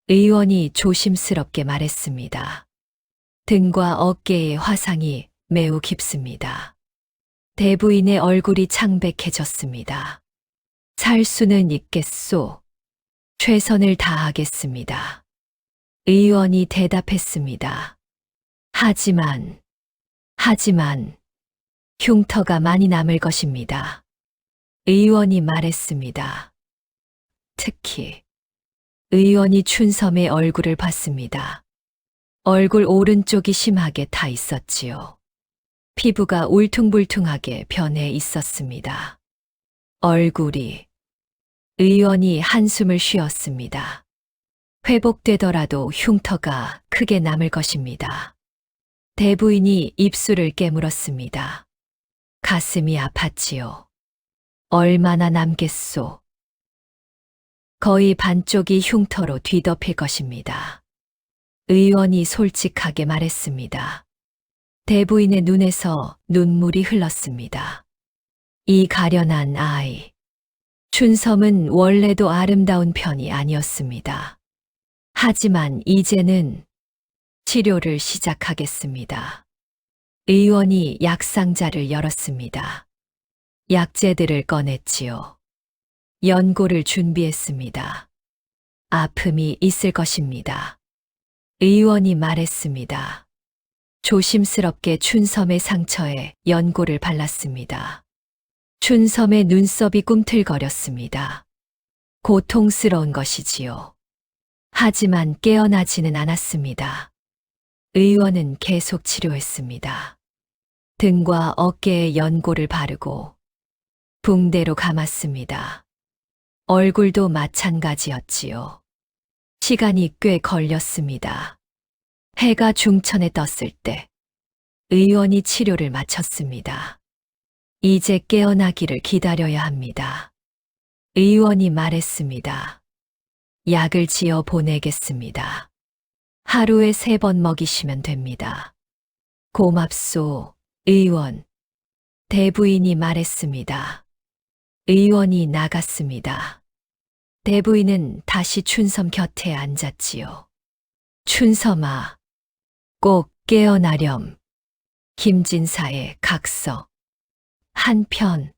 의원이 조심스럽게 말했습니다. 등과 어깨의 화상이 매우 깊습니다. 대부인의 얼굴이 창백해졌습니다. 살 수는 있겠소. 최선을 다하겠습니다. 의원이 대답했습니다. 하지만, 흉터가 많이 남을 것입니다. 의원이 말했습니다. 특히, 의원이 춘섬의 얼굴을 봤습니다. 얼굴 오른쪽이 심하게 타 있었지요. 피부가 울퉁불퉁하게 변해 있었습니다. 의원이 한숨을 쉬었습니다. 회복되더라도 흉터가 크게 남을 것입니다. 대부인이 입술을 깨물었습니다. 가슴이 아팠지요. 얼마나 남겠소. 거의 반쪽이 흉터로 뒤덮일 것입니다. 의원이 솔직하게 말했습니다. 대부인의 눈에서 눈물이 흘렀습니다. 이 가련한 아이. 춘섬은 원래도 아름다운 편이 아니었습니다. 하지만 이제는 치료를 시작하겠습니다. 의원이 약상자를 열었습니다. 약재들을 꺼냈지요. 연고를 준비했습니다. 아픔이 있을 것입니다. 의원이 말했습니다. 조심스럽게 춘섬의 상처에 연고를 발랐습니다. 춘섬의 눈썹이 꿈틀거렸습니다. 고통스러운 것이지요. 하지만 깨어나지는 않았습니다. 의원은 계속 치료했습니다. 등과 어깨에 연고를 바르고 붕대로 감았습니다. 얼굴도 마찬가지였지요. 시간이 꽤 걸렸습니다. 해가 중천에 떴을 때 의원이 치료를 마쳤습니다. 이제 깨어나기를 기다려야 합니다. 의원이 말했습니다. 약을 지어 보내겠습니다. 하루에 3번 먹이시면 됩니다. 고맙소, 의원. 대부인이 말했습니다. 의원이 나갔습니다. 대부인은 다시 춘섬 곁에 앉았지요. 춘섬아, 꼭 깨어나렴. 김진사의 각서. 한편,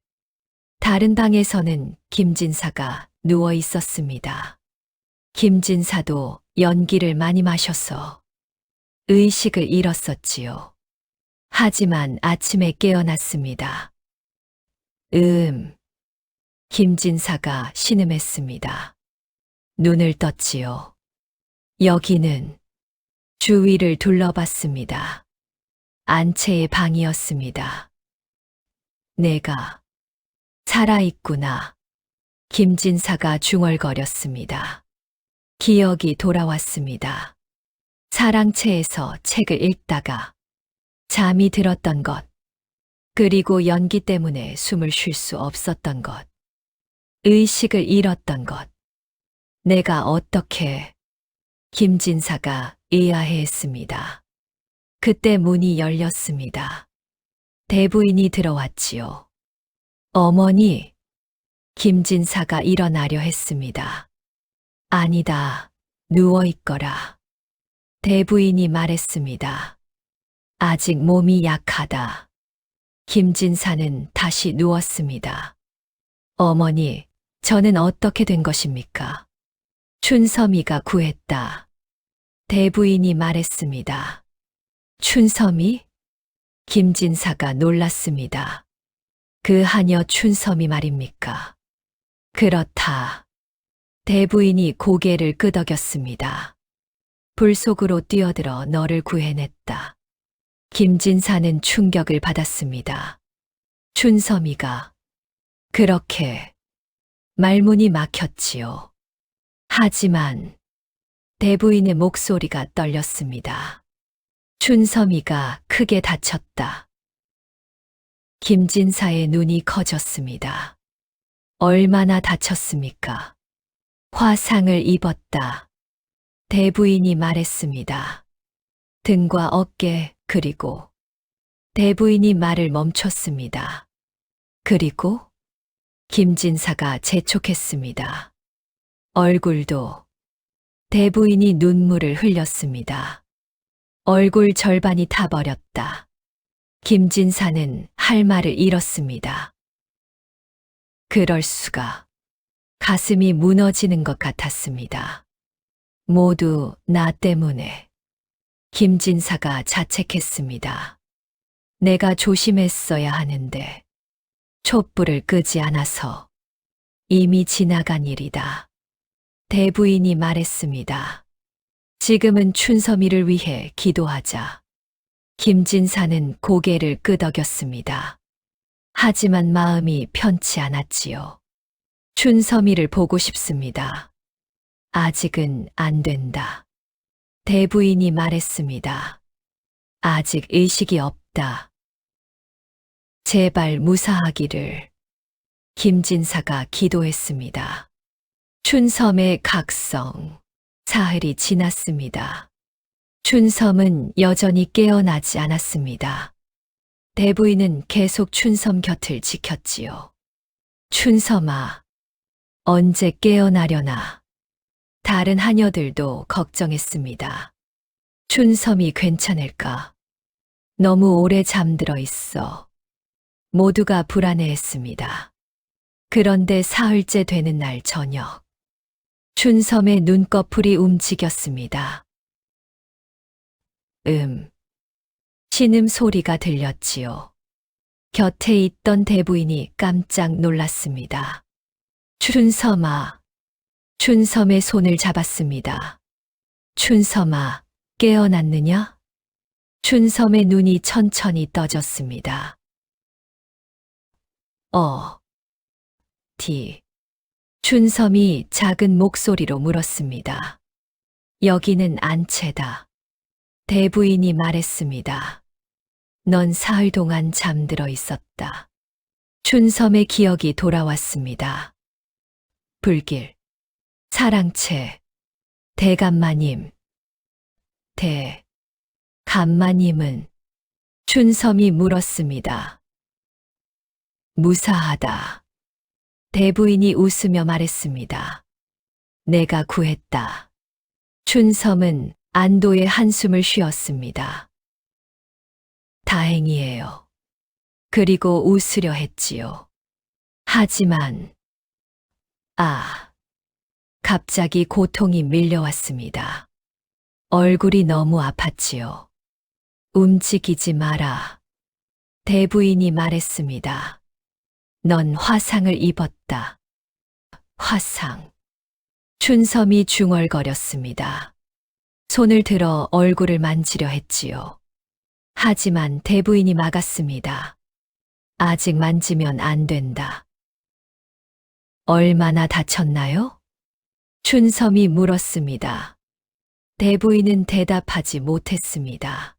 다른 방에서는 김진사가 누워 있었습니다. 김진사도 연기를 많이 마셔서 의식을 잃었었지요. 하지만 아침에 깨어났습니다. 김진사가 신음했습니다. 눈을 떴지요. 여기는 주위를 둘러봤습니다. 안채의 방이었습니다. 내가 살아있구나. 김진사가 중얼거렸습니다. 기억이 돌아왔습니다. 사랑채에서 책을 읽다가 잠이 들었던 것, 그리고 연기 때문에 숨을 쉴 수 없었던 것, 의식을 잃었던 것, 내가 어떻게... 김진사가 의아해했습니다. 그때 문이 열렸습니다. 대부인이 들어왔지요. 어머니, 김진사가 일어나려 했습니다. 아니다, 누워있거라. 대부인이 말했습니다. 아직 몸이 약하다. 김진사는 다시 누웠습니다. 어머니, 저는 어떻게 된 것입니까? 춘섬이가 구했다. 대부인이 말했습니다. 춘섬이? 김진사가 놀랐습니다. 그 하녀 춘섬이 말입니까? 그렇다. 대부인이 고개를 끄덕였습니다. 불 속으로 뛰어들어 너를 구해냈다. 김진사는 충격을 받았습니다. 춘섬이가 그렇게 말문이 막혔지요. 하지만 대부인의 목소리가 떨렸습니다. 춘섬이가 크게 다쳤다. 김진사의 눈이 커졌습니다. 얼마나 다쳤습니까? 화상을 입었다. 대부인이 말했습니다. 등과 어깨, 그리고 대부인이 말을 멈췄습니다. 그리고 김진사가 재촉했습니다. 얼굴도. 대부인이 눈물을 흘렸습니다. 얼굴 절반이 타버렸다. 김진사는 할 말을 잃었습니다. 그럴 수가. 가슴이 무너지는 것 같았습니다. 모두 나 때문에. 김진사가 자책했습니다. 내가 조심했어야 하는데 촛불을 끄지 않아서 이미 지나간 일이다. 대부인이 말했습니다. 지금은 춘섬이를 위해 기도하자. 김진사는 고개를 끄덕였습니다. 하지만 마음이 편치 않았지요. 춘섬이를 보고 싶습니다. 아직은 안 된다. 대부인이 말했습니다. 아직 의식이 없다. 제발 무사하기를. 김진사가 기도했습니다. 춘섬의 각성. 사흘이 지났습니다. 춘섬은 여전히 깨어나지 않았습니다. 대부인은 계속 춘섬 곁을 지켰지요. 춘섬아, 언제 깨어나려나. 다른 하녀들도 걱정했습니다. 춘섬이 괜찮을까? 너무 오래 잠들어 있어. 모두가 불안해했습니다. 그런데 사흘째 되는 날 저녁, 춘섬의 눈꺼풀이 움직였습니다. 신음 소리가 들렸지요. 곁에 있던 대부인이 깜짝 놀랐습니다. 춘섬아. 춘섬의 손을 잡았습니다. 춘섬아, 깨어났느냐? 춘섬의 눈이 천천히 떠졌습니다. 춘섬이 작은 목소리로 물었습니다. 여기는 안채다. 대부인이 말했습니다. 넌 사흘 동안 잠들어 있었다. 춘섬의 기억이 돌아왔습니다. 불길, 사랑채, 대감마님. 감마님은? 춘섬이 물었습니다. 무사하다. 대부인이 웃으며 말했습니다. 내가 구했다. 춘섬은 안도의 한숨을 쉬었습니다. 다행이에요. 그리고 웃으려 했지요. 하지만, 갑자기 고통이 밀려왔습니다. 얼굴이 너무 아팠지요. 움직이지 마라. 대부인이 말했습니다. 넌 화상을 입었다. 화상. 춘섬이 중얼거렸습니다. 손을 들어 얼굴을 만지려 했지요. 하지만 대부인이 막았습니다. 아직 만지면 안 된다. 얼마나 다쳤나요? 춘섬이 물었습니다. 대부인은 대답하지 못했습니다.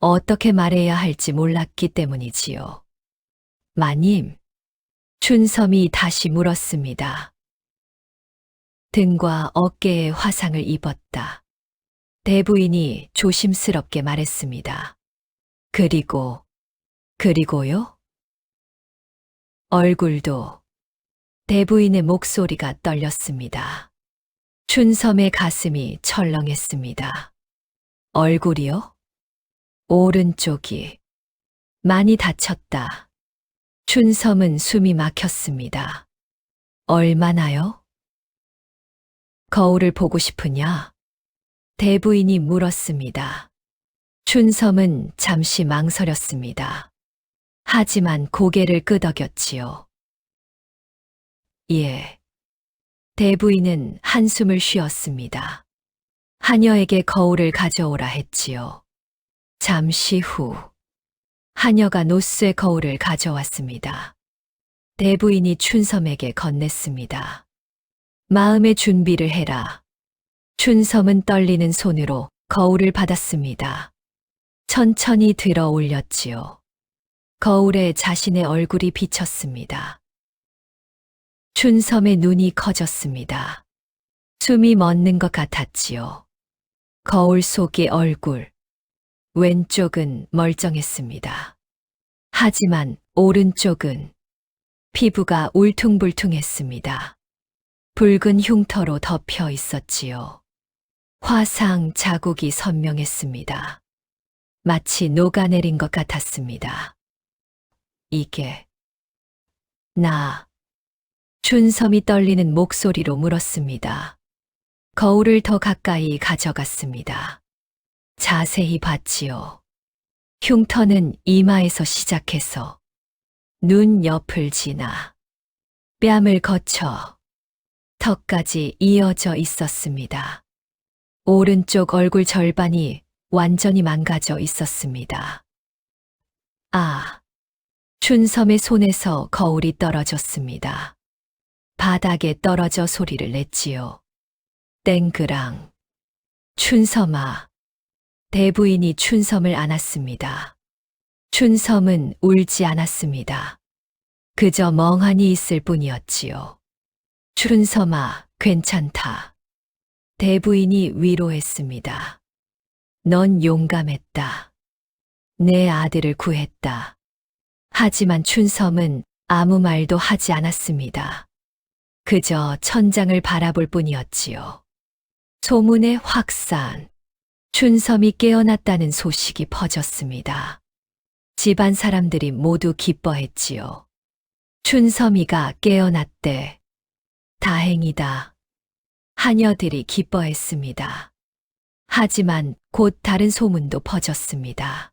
어떻게 말해야 할지 몰랐기 때문이지요. 마님. 춘섬이 다시 물었습니다. 등과 어깨에 화상을 입었다. 대부인이 조심스럽게 말했습니다. 그리고요? 얼굴도. 대부인의 목소리가 떨렸습니다. 춘섬의 가슴이 철렁했습니다. 얼굴이요? 오른쪽이. 많이 다쳤다. 춘섬은 숨이 막혔습니다. 얼마나요? 거울을 보고 싶으냐? 대부인이 물었습니다. 춘섬은 잠시 망설였습니다. 하지만 고개를 끄덕였지요. 예. 대부인은 한숨을 쉬었습니다. 하녀에게 거울을 가져오라 했지요. 잠시 후, 하녀가 노쇠 거울을 가져왔습니다. 대부인이 춘섬에게 건넸습니다. 마음의 준비를 해라. 춘섬은 떨리는 손으로 거울을 받았습니다. 천천히 들어 올렸지요. 거울에 자신의 얼굴이 비쳤습니다. 춘섬의 눈이 커졌습니다. 숨이 멎는 것 같았지요. 거울 속의 얼굴. 왼쪽은 멀쩡했습니다. 하지만 오른쪽은 피부가 울퉁불퉁했습니다. 붉은 흉터로 덮여 있었지요. 화상 자국이 선명했습니다. 마치 녹아내린 것 같았습니다. 이게 춘섬이 떨리는 목소리로 물었습니다. 거울을 더 가까이 가져갔습니다. 자세히 봤지요. 흉터는 이마에서 시작해서 눈 옆을 지나 뺨을 거쳐 턱까지 이어져 있었습니다. 오른쪽 얼굴 절반이 완전히 망가져 있었습니다. 춘섬의 손에서 거울이 떨어졌습니다. 바닥에 떨어져 소리를 냈지요. 땡그랑. 춘섬아. 대부인이 춘섬을 안았습니다. 춘섬은 울지 않았습니다. 그저 멍하니 있을 뿐이었지요. 춘섬아, 괜찮다. 대부인이 위로했습니다. 넌 용감했다. 내 아들을 구했다. 하지만 춘섬은 아무 말도 하지 않았습니다. 그저 천장을 바라볼 뿐이었지요. 소문의 확산. 춘섬이 깨어났다는 소식이 퍼졌습니다. 집안 사람들이 모두 기뻐했지요. 춘섬이가 깨어났대. 다행이다. 하녀들이 기뻐했습니다. 하지만 곧 다른 소문도 퍼졌습니다.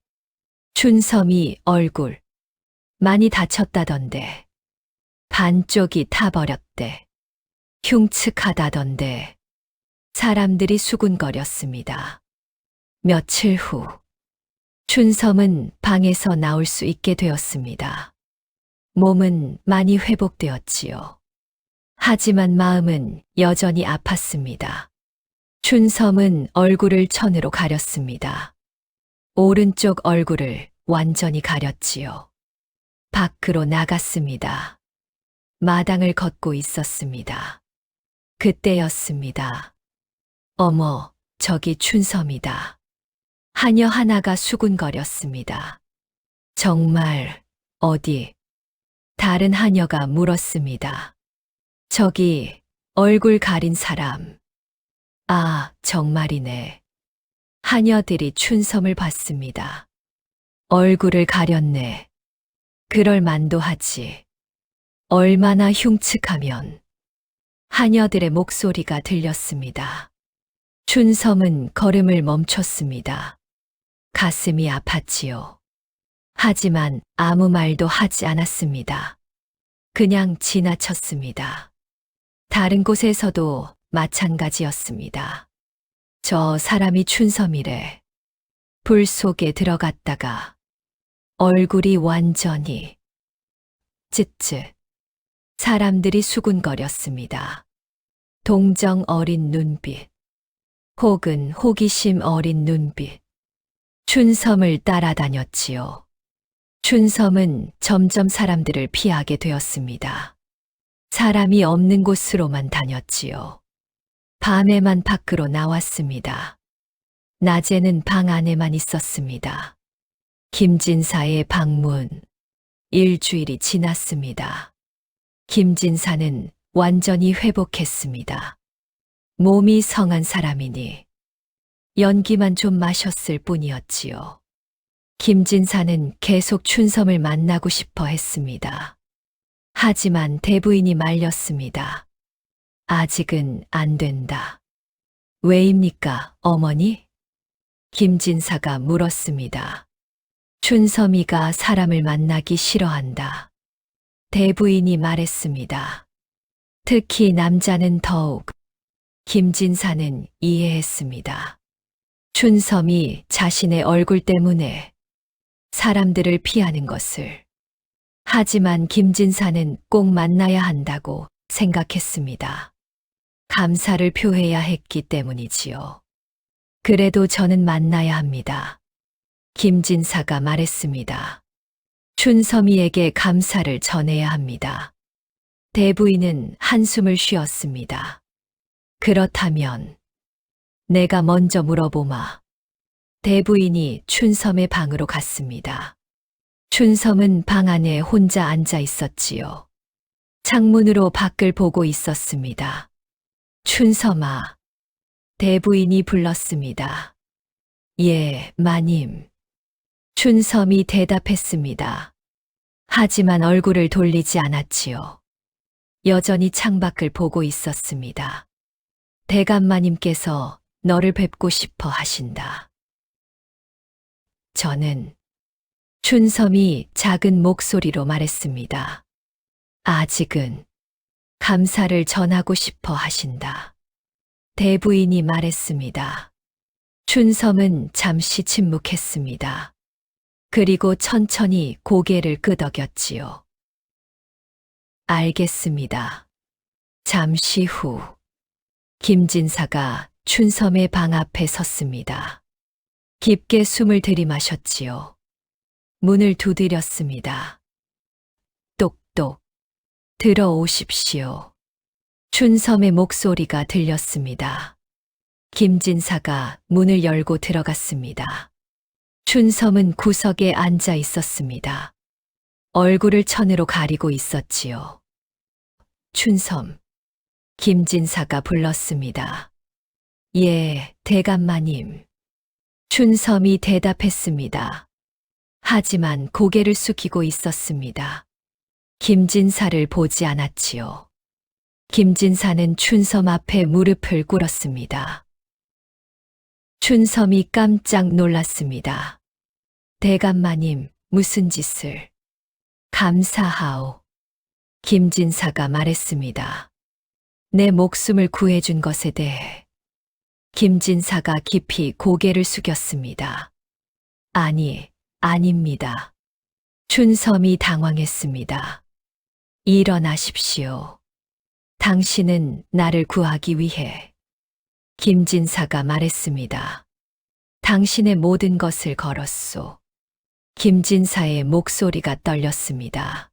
춘섬이 얼굴 많이 다쳤다던데. 반쪽이 타버렸대. 흉측하다던데. 사람들이 수군거렸습니다. 며칠 후 춘섬은 방에서 나올 수 있게 되었습니다. 몸은 많이 회복되었지요. 하지만 마음은 여전히 아팠습니다. 춘섬은 얼굴을 천으로 가렸습니다. 오른쪽 얼굴을 완전히 가렸지요. 밖으로 나갔습니다. 마당을 걷고 있었습니다. 그때였습니다. 어머, 저기 춘섬이다. 하녀 하나가 수군거렸습니다. 정말, 어디? 다른 하녀가 물었습니다. 저기, 얼굴 가린 사람. 아, 정말이네. 하녀들이 춘섬을 봤습니다. 얼굴을 가렸네. 그럴 만도 하지. 얼마나 흉측하면. 하녀들의 목소리가 들렸습니다. 춘섬은 걸음을 멈췄습니다. 가슴이 아팠지요. 하지만 아무 말도 하지 않았습니다. 그냥 지나쳤습니다. 다른 곳에서도 마찬가지였습니다. 저 사람이 춘섬이래. 불 속에 들어갔다가 얼굴이 완전히 쯧쯧. 사람들이 수군거렸습니다. 동정 어린 눈빛. 혹은 호기심 어린 눈빛. 춘섬을 따라다녔지요. 춘섬은 점점 사람들을 피하게 되었습니다. 사람이 없는 곳으로만 다녔지요. 밤에만 밖으로 나왔습니다. 낮에는 방 안에만 있었습니다. 김진사의 방문. 일주일이 지났습니다. 김진사는 완전히 회복했습니다. 몸이 성한 사람이니 연기만 좀 마셨을 뿐이었지요. 김진사는 계속 춘섬을 만나고 싶어 했습니다. 하지만 대부인이 말렸습니다. 아직은 안 된다. 왜입니까, 어머니? 김진사가 물었습니다. 춘섬이가 사람을 만나기 싫어한다. 대부인이 말했습니다. 특히 남자는 더욱. 김진사는 이해했습니다. 춘섬이 자신의 얼굴 때문에 사람들을 피하는 것을. 하지만 김진사는 꼭 만나야 한다고 생각했습니다. 감사를 표해야 했기 때문이지요. 그래도 저는 만나야 합니다. 김진사가 말했습니다. 춘섬이에게 감사를 전해야 합니다. 대부인은 한숨을 쉬었습니다. 그렇다면 내가 먼저 물어보마. 대부인이 춘섬의 방으로 갔습니다. 춘섬은 방 안에 혼자 앉아 있었지요. 창문으로 밖을 보고 있었습니다. 춘섬아. 대부인이 불렀습니다. 예, 마님. 춘섬이 대답했습니다. 하지만 얼굴을 돌리지 않았지요. 여전히 창밖을 보고 있었습니다. 대감마님께서 너를 뵙고 싶어 하신다. 저는 춘섬이 작은 목소리로 말했습니다. 아직은 감사를 전하고 싶어 하신다. 대부인이 말했습니다. 춘섬은 잠시 침묵했습니다. 그리고 천천히 고개를 끄덕였지요. 알겠습니다. 잠시 후 김진사가 춘섬의 방 앞에 섰습니다. 깊게 숨을 들이마셨지요. 문을 두드렸습니다. 똑똑. 들어오십시오. 춘섬의 목소리가 들렸습니다. 김진사가 문을 열고 들어갔습니다. 춘섬은 구석에 앉아 있었습니다. 얼굴을 천으로 가리고 있었지요. 춘섬. 김진사가 불렀습니다. 예, 대감마님. 춘섬이 대답했습니다. 하지만 고개를 숙이고 있었습니다. 김진사를 보지 않았지요. 김진사는 춘섬 앞에 무릎을 꿇었습니다. 춘섬이 깜짝 놀랐습니다. 대감마님, 무슨 짓을? 감사하오. 김진사가 말했습니다. 내 목숨을 구해준 것에 대해. 김진사가 깊이 고개를 숙였습니다. 아닙니다. 춘섬이 당황했습니다. 일어나십시오. 당신은 나를 구하기 위해. 김진사가 말했습니다. 당신의 모든 것을 걸었소. 김진사의 목소리가 떨렸습니다.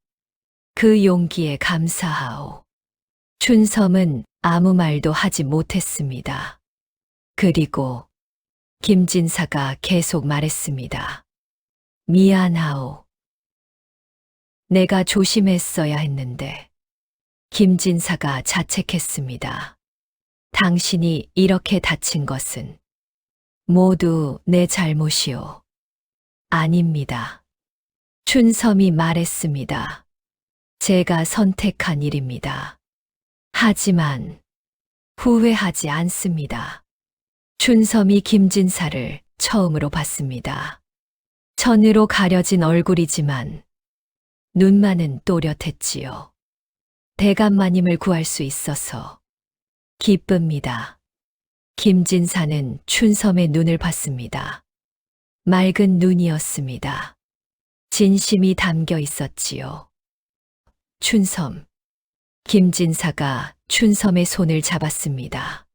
그 용기에 감사하오. 춘섬은 아무 말도 하지 못했습니다. 그리고 김진사가 계속 말했습니다. 미안하오. 내가 조심했어야 했는데. 김진사가 자책했습니다. 당신이 이렇게 다친 것은 모두 내 잘못이오. 아닙니다. 춘섬이 말했습니다. 제가 선택한 일입니다. 하지만 후회하지 않습니다. 춘섬이 김진사를 처음으로 봤습니다. 천으로 가려진 얼굴이지만 눈만은 또렷했지요. 대감마님을 구할 수 있어서 기쁩니다. 김진사는 춘섬의 눈을 봤습니다. 맑은 눈이었습니다. 진심이 담겨 있었지요. 춘섬. 김진사가 춘섬의 손을 잡았습니다.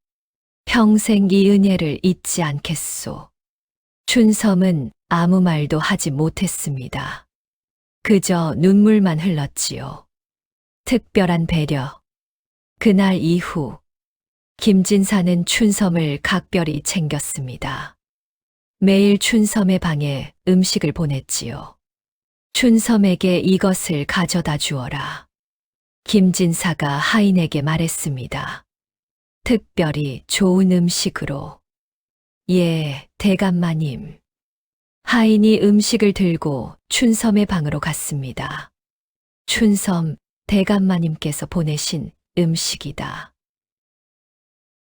평생 이 은혜를 잊지 않겠소. 춘섬은 아무 말도 하지 못했습니다. 그저 눈물만 흘렀지요. 특별한 배려. 그날 이후 김진사는 춘섬을 각별히 챙겼습니다. 매일 춘섬의 방에 음식을 보냈지요. 춘섬에게 이것을 가져다 주어라. 김진사가 하인에게 말했습니다. 특별히 좋은 음식으로. 예, 대감마님. 하인이 음식을 들고 춘섬의 방으로 갔습니다. 춘섬, 대감마님께서 보내신 음식이다.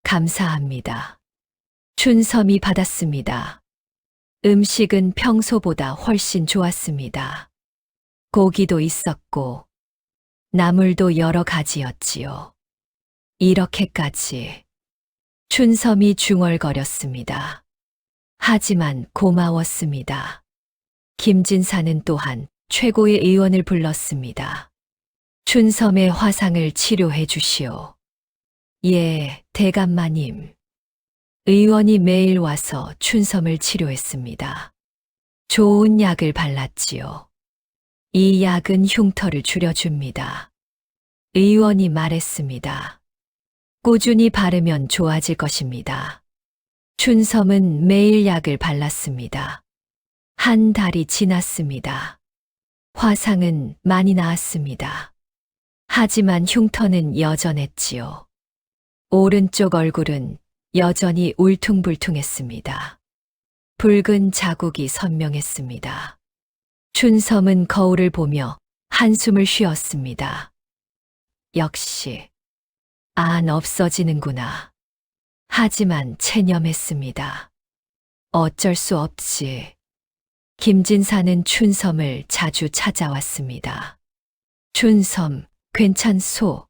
감사합니다. 춘섬이 받았습니다. 음식은 평소보다 훨씬 좋았습니다. 고기도 있었고, 나물도 여러 가지였지요. 이렇게까지. 춘섬이 중얼거렸습니다. 하지만 고마웠습니다. 김진사는 또한 최고의 의원을 불렀습니다. 춘섬의 화상을 치료해 주시오. 예, 대감마님. 의원이 매일 와서 춘섬을 치료했습니다. 좋은 약을 발랐지요. 이 약은 흉터를 줄여줍니다. 의원이 말했습니다. 꾸준히 바르면 좋아질 것입니다. 춘섬은 매일 약을 발랐습니다. 한 달이 지났습니다. 화상은 많이 나았습니다. 하지만 흉터는 여전했지요. 오른쪽 얼굴은 여전히 울퉁불퉁했습니다. 붉은 자국이 선명했습니다. 춘섬은 거울을 보며 한숨을 쉬었습니다. 역시 안 없어지는구나. 하지만 체념했습니다. 어쩔 수 없지. 김진사는 춘섬을 자주 찾아왔습니다. 춘섬, 괜찮소?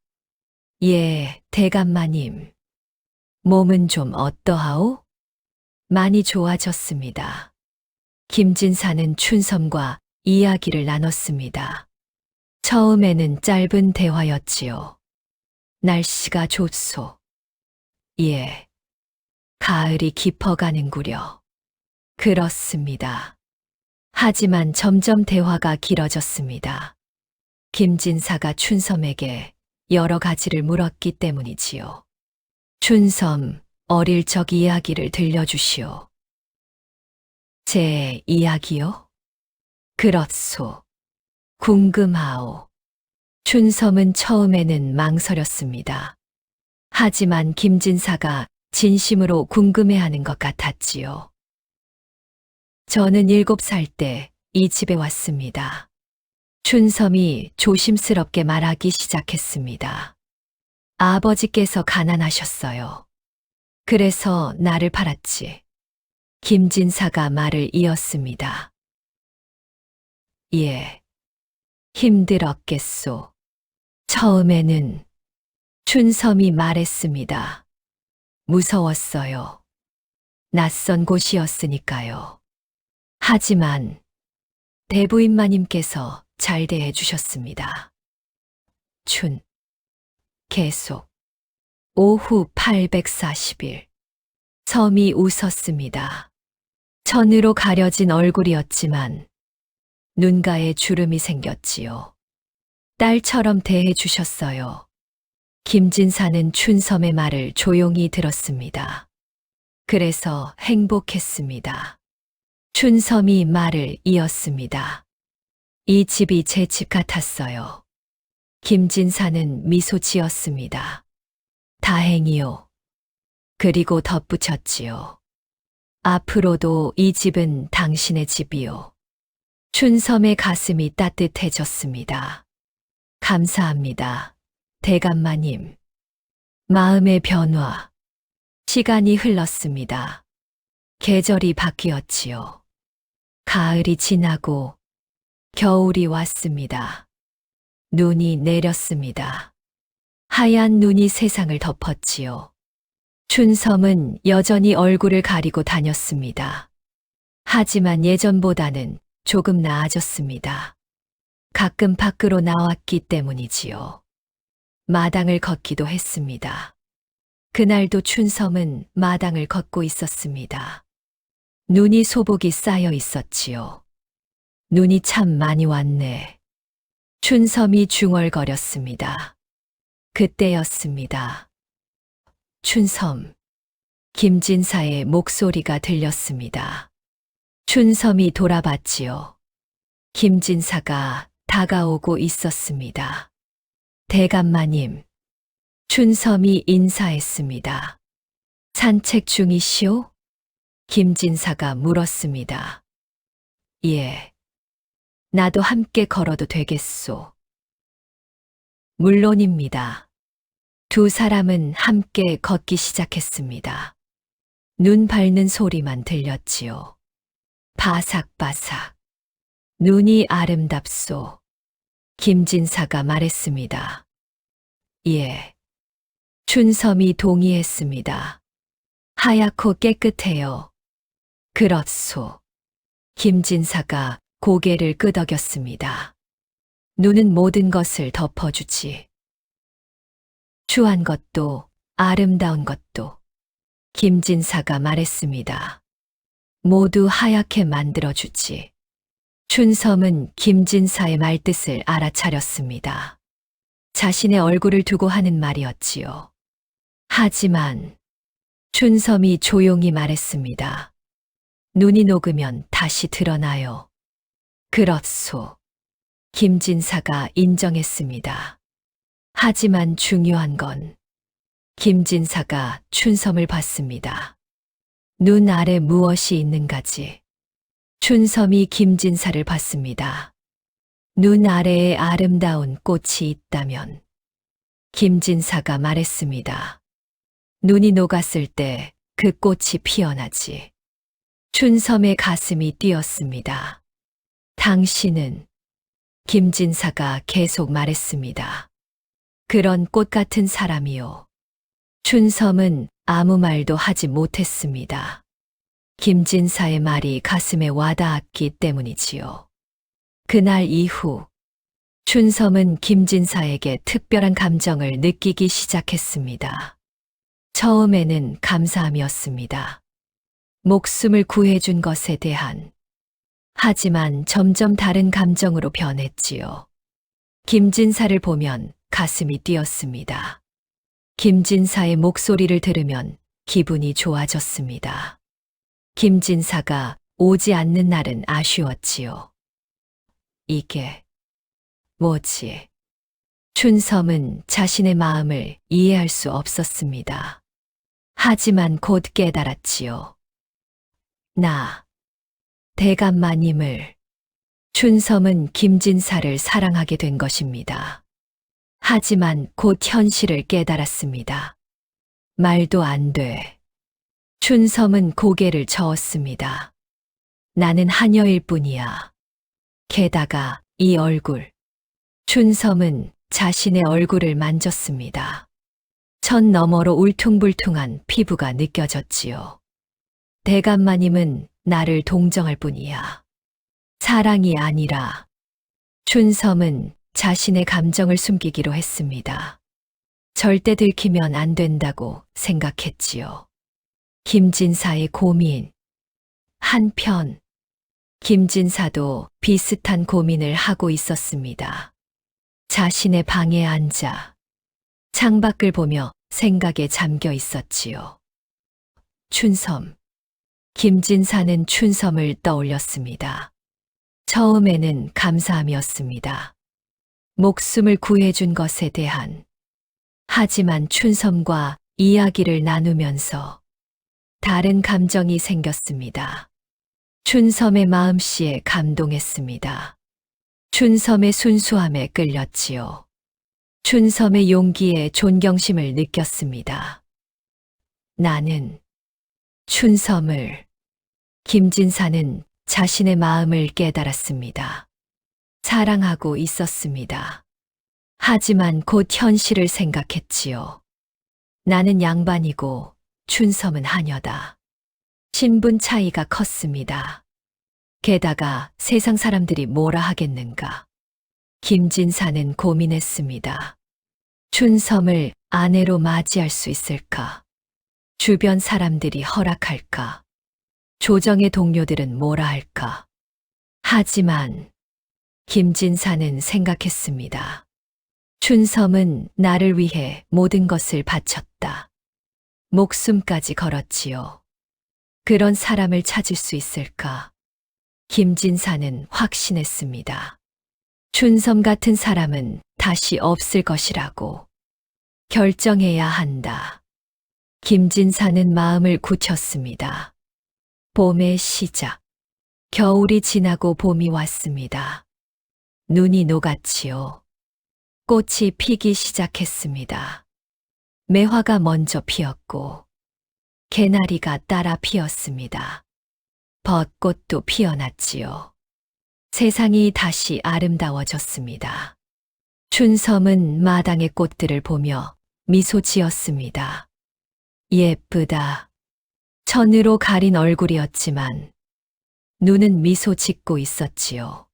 예, 대감마님. 몸은 좀 어떠하오? 많이 좋아졌습니다. 김진사는 춘섬과 이야기를 나눴습니다. 처음에는 짧은 대화였지요. 날씨가 좋소. 예. 가을이 깊어가는구려. 그렇습니다. 하지만 점점 대화가 길어졌습니다. 김진사가 춘섬에게 여러 가지를 물었기 때문이지요. 춘섬, 어릴 적 이야기를 들려주시오. 제 이야기요? 그렇소. 궁금하오. 춘섬은 처음에는 망설였습니다. 하지만 김진사가 진심으로 궁금해하는 것 같았지요. 저는 7살 때 이 집에 왔습니다. 춘섬이 조심스럽게 말하기 시작했습니다. 아버지께서 가난하셨어요. 그래서 나를 팔았지. 김진사가 말을 이었습니다. 예. 힘들었겠소. 처음에는 춘섬이 말했습니다. 무서웠어요. 낯선 곳이었으니까요. 하지만 대부인마님께서 잘 대해 주셨습니다. 계속. 오후 840일. 섬이 웃었습니다. 천으로 가려진 얼굴이었지만 눈가에 주름이 생겼지요. 딸처럼 대해 주셨어요. 김진사는 춘섬의 말을 조용히 들었습니다. 그래서 행복했습니다. 춘섬이 말을 이었습니다. 이 집이 제 집 같았어요. 김진사는 미소 지었습니다. 다행이요. 그리고 덧붙였지요. 앞으로도 이 집은 당신의 집이요. 춘섬의 가슴이 따뜻해졌습니다. 감사합니다. 대감마님. 마음의 변화. 시간이 흘렀습니다. 계절이 바뀌었지요. 가을이 지나고 겨울이 왔습니다. 눈이 내렸습니다. 하얀 눈이 세상을 덮었지요. 춘섬은 여전히 얼굴을 가리고 다녔습니다. 하지만 예전보다는 조금 나아졌습니다. 가끔 밖으로 나왔기 때문이지요. 마당을 걷기도 했습니다. 그날도 춘섬은 마당을 걷고 있었습니다. 눈이 소복이 쌓여 있었지요. 눈이 참 많이 왔네. 춘섬이 중얼거렸습니다. 그때였습니다. 춘섬. 김진사의 목소리가 들렸습니다. 춘섬이 돌아봤지요. 김진사가 다가오고 있었습니다. 대감마님. 춘섬이 인사했습니다. 산책 중이시오? 김진사가 물었습니다. 예. 나도 함께 걸어도 되겠소. 물론입니다. 두 사람은 함께 걷기 시작했습니다. 눈 밟는 소리만 들렸지요. 바삭바삭. 눈이 아름답소. 김진사가 말했습니다. 예. 춘섬이 동의했습니다. 하얗고 깨끗해요. 그렇소. 김진사가 고개를 끄덕였습니다. 눈은 모든 것을 덮어주지. 추한 것도 아름다운 것도. 김진사가 말했습니다. 모두 하얗게 만들어주지. 춘섬은 김진사의 말뜻을 알아차렸습니다. 자신의 얼굴을 두고 하는 말이었지요. 하지만 춘섬이 조용히 말했습니다. 눈이 녹으면 다시 드러나요. 그렇소. 김진사가 인정했습니다. 하지만 중요한 건 김진사가 춘섬을 봤습니다. 눈 아래 무엇이 있는가지. 춘섬이 김진사를 봤습니다. 눈 아래에 아름다운 꽃이 있다면. 김진사가 말했습니다. 눈이 녹았을 때 그 꽃이 피어나지. 춘섬의 가슴이 뛰었습니다. 당신은 김진사가 계속 말했습니다. 그런 꽃 같은 사람이요. 춘섬은 아무 말도 하지 못했습니다. 김진사의 말이 가슴에 와닿았기 때문이지요. 그날 이후 춘섬은 김진사에게 특별한 감정을 느끼기 시작했습니다. 처음에는 감사함이었습니다. 목숨을 구해준 것에 대한. 하지만 점점 다른 감정으로 변했지요. 김진사를 보면 가슴이 뛰었습니다. 김진사의 목소리를 들으면 기분이 좋아졌습니다. 김진사가 오지 않는 날은 아쉬웠지요. 이게 뭐지? 춘섬은 자신의 마음을 이해할 수 없었습니다. 하지만 곧 깨달았지요. 나, 대감마님을. 춘섬은 김진사를 사랑하게 된 것입니다. 하지만 곧 현실을 깨달았습니다. 말도 안 돼. 춘섬은 고개를 저었습니다. 나는 하녀일 뿐이야. 게다가 이 얼굴. 춘섬은 자신의 얼굴을 만졌습니다. 천 너머로 울퉁불퉁한 피부가 느껴졌지요. 대감마님은 나를 동정할 뿐이야. 사랑이 아니라. 춘섬은 자신의 감정을 숨기기로 했습니다. 절대 들키면 안 된다고 생각했지요. 김진사의 고민. 한편, 김진사도 비슷한 고민을 하고 있었습니다. 자신의 방에 앉아 창밖을 보며 생각에 잠겨 있었지요. 춘섬. 김진사는 춘섬을 떠올렸습니다. 처음에는 감사함이었습니다. 목숨을 구해준 것에 대한. 하지만 춘섬과 이야기를 나누면서 다른 감정이 생겼습니다. 춘섬의 마음씨에 감동했습니다. 춘섬의 순수함에 끌렸지요. 춘섬의 용기에 존경심을 느꼈습니다. 나는 춘섬을. 김진사는 자신의 마음을 깨달았습니다. 사랑하고 있었습니다. 하지만 곧 현실을 생각했지요. 나는 양반이고 춘섬은 하녀다. 신분 차이가 컸습니다. 게다가 세상 사람들이 뭐라 하겠는가. 김진사는 고민했습니다. 춘섬을 아내로 맞이할 수 있을까? 주변 사람들이 허락할까? 조정의 동료들은 뭐라 할까? 하지만 김진사는 생각했습니다. 춘섬은 나를 위해 모든 것을 바쳤다. 목숨까지 걸었지요. 그런 사람을 찾을 수 있을까? 김진사는 확신했습니다. 춘섬 같은 사람은 다시 없을 것이라고 결정해야 한다. 김진사는 마음을 굳혔습니다. 봄의 시작. 겨울이 지나고 봄이 왔습니다. 눈이 녹았지요. 꽃이 피기 시작했습니다. 매화가 먼저 피었고 개나리가 따라 피었습니다. 벚꽃도 피어났지요. 세상이 다시 아름다워졌습니다. 춘섬은 마당의 꽃들을 보며 미소 지었습니다. 예쁘다. 천으로 가린 얼굴이었지만 눈은 미소 짓고 있었지요.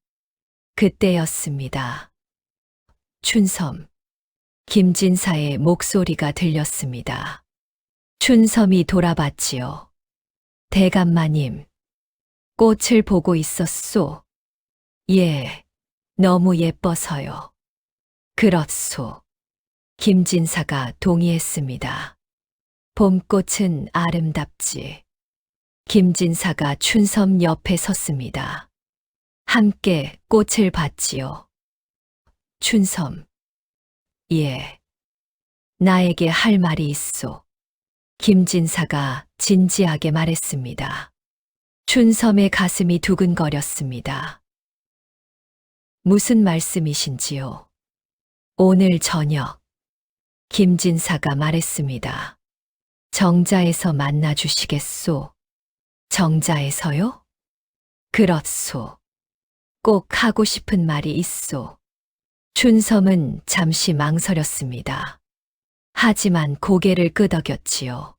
그때였습니다. 춘섬. 김진사의 목소리가 들렸습니다. 춘섬이 돌아봤지요. 대감마님, 꽃을 보고 있었소. 예, 너무 예뻐서요. 그렇소. 김진사가 동의했습니다. 봄꽃은 아름답지. 김진사가 춘섬 옆에 섰습니다. 함께 꽃을 봤지요. 춘섬. 예. 나에게 할 말이 있소. 김진사가 진지하게 말했습니다. 춘섬의 가슴이 두근거렸습니다. 무슨 말씀이신지요? 오늘 저녁. 김진사가 말했습니다. 정자에서 만나 주시겠소? 정자에서요? 그렇소. 꼭 하고 싶은 말이 있소. 춘섬은 잠시 망설였습니다. 하지만 고개를 끄덕였지요.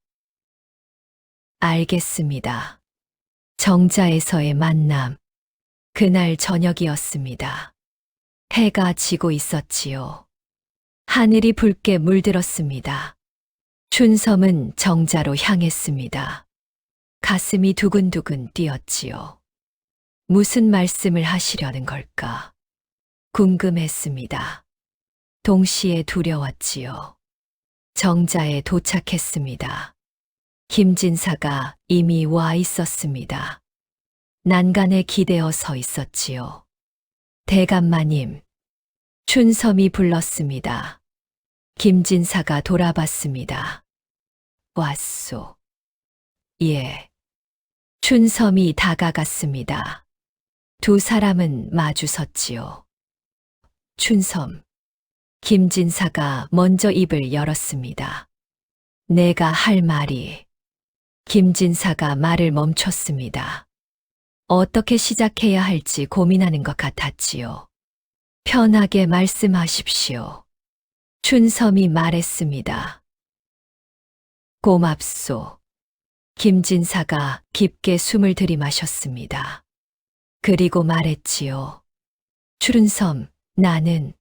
알겠습니다. 정자에서의 만남. 그날 저녁이었습니다. 해가 지고 있었지요. 하늘이 붉게 물들었습니다. 춘섬은 정자로 향했습니다. 가슴이 두근두근 뛰었지요. 무슨 말씀을 하시려는 걸까? 궁금했습니다. 동시에 두려웠지요. 정자에 도착했습니다. 김진사가 이미 와 있었습니다. 난간에 기대어 서 있었지요. 대감마님, 춘섬이 불렀습니다. 김진사가 돌아봤습니다. 왔소. 예. 춘섬이 다가갔습니다. 두 사람은 마주 섰지요. 춘섬. 김진사가 먼저 입을 열었습니다. 내가 할 말이. 김진사가 말을 멈췄습니다. 어떻게 시작해야 할지 고민하는 것 같았지요. 편하게 말씀하십시오. 춘섬이 말했습니다. 고맙소. 김진사가 깊게 숨을 들이마셨습니다. 그리고 말했지요. 춘섬, 나는.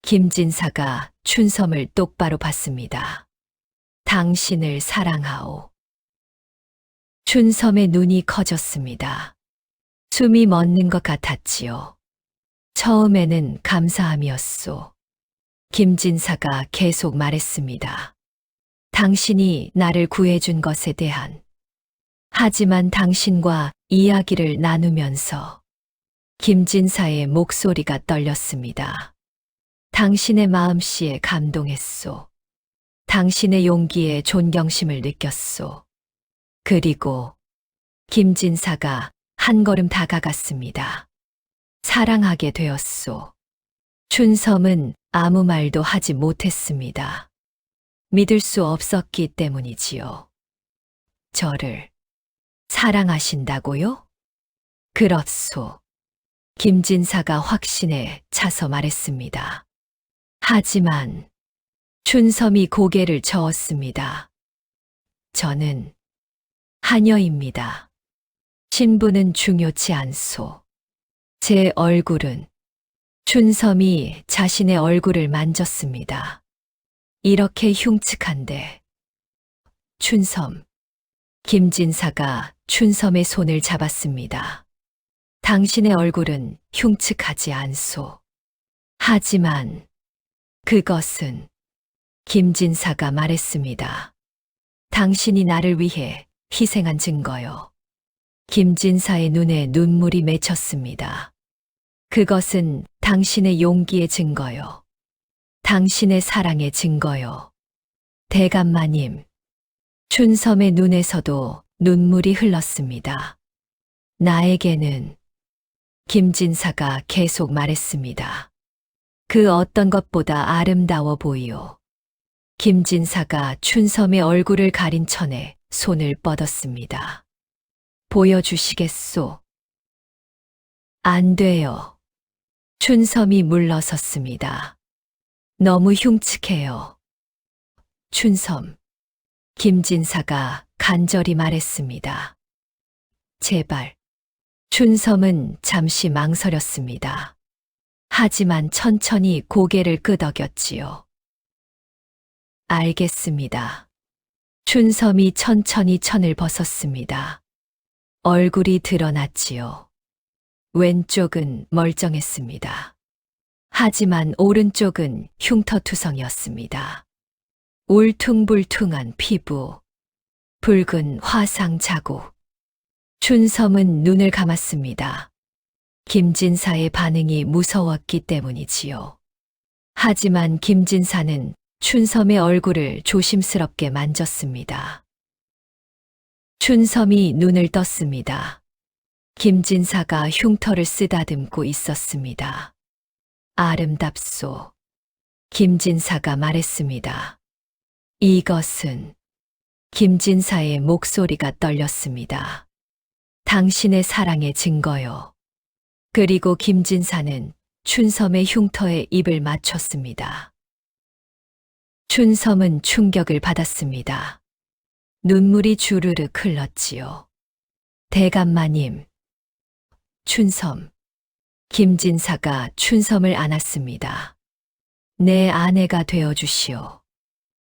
김진사가 춘섬을 똑바로 봤습니다. 당신을 사랑하오. 춘섬의 눈이 커졌습니다. 숨이 멎는 것 같았지요. 처음에는 감사함이었소. 김진사가 계속 말했습니다. 당신이 나를 구해준 것에 대한. 하지만 당신과 이야기를 나누면서 김진사의 목소리가 떨렸습니다. 당신의 마음씨에 감동했소. 당신의 용기에 존경심을 느꼈소. 그리고 김진사가 한 걸음 다가갔습니다. 사랑하게 되었소. 춘섬은 아무 말도 하지 못했습니다. 믿을 수 없었기 때문이지요. 저를 사랑하신다고요? 그렇소. 김진사가 확신에 차서 말했습니다. 하지만 춘섬이 고개를 저었습니다. 저는 하녀입니다. 신분은 중요치 않소. 제 얼굴은. 춘섬이 자신의 얼굴을 만졌습니다. 이렇게 흉측한데. 춘섬. 김진사가 춘섬의 손을 잡았습니다. 당신의 얼굴은 흉측하지 않소. 하지만 그것은 김진사가 말했습니다. 당신이 나를 위해 희생한 증거요. 김진사의 눈에 눈물이 맺혔습니다. 그것은 당신의 용기의 증거요. 당신의 사랑의 증거요. 대감마님, 춘섬의 눈에서도 눈물이 흘렀습니다. 나에게는 김진사가 계속 말했습니다. 그 어떤 것보다 아름다워 보이오. 김진사가 춘섬의 얼굴을 가린 천에 손을 뻗었습니다. 보여주시겠소? 안 돼요. 춘섬이 물러섰습니다. 너무 흉측해요. 춘섬. 김진사가 간절히 말했습니다. 제발. 춘섬은 잠시 망설였습니다. 하지만 천천히 고개를 끄덕였지요. 알겠습니다. 춘섬이 천천히 천을 벗었습니다. 얼굴이 드러났지요. 왼쪽은 멀쩡했습니다. 하지만 오른쪽은 흉터투성이었습니다. 울퉁불퉁한 피부, 붉은 화상 자국. 춘섬은 눈을 감았습니다. 김진사의 반응이 무서웠기 때문이지요. 하지만 김진사는 춘섬의 얼굴을 조심스럽게 만졌습니다. 춘섬이 눈을 떴습니다. 김진사가 흉터를 쓰다듬고 있었습니다. 아름답소. 김진사가 말했습니다. 이것은. 김진사의 목소리가 떨렸습니다. 당신의 사랑의 증거요. 그리고 김진사는 춘섬의 흉터에 입을 맞췄습니다. 춘섬은 충격을 받았습니다. 눈물이 주르륵 흘렀지요. 대감마님. 춘섬. 김진사가 춘섬을 안았습니다. 내 아내가 되어주시오.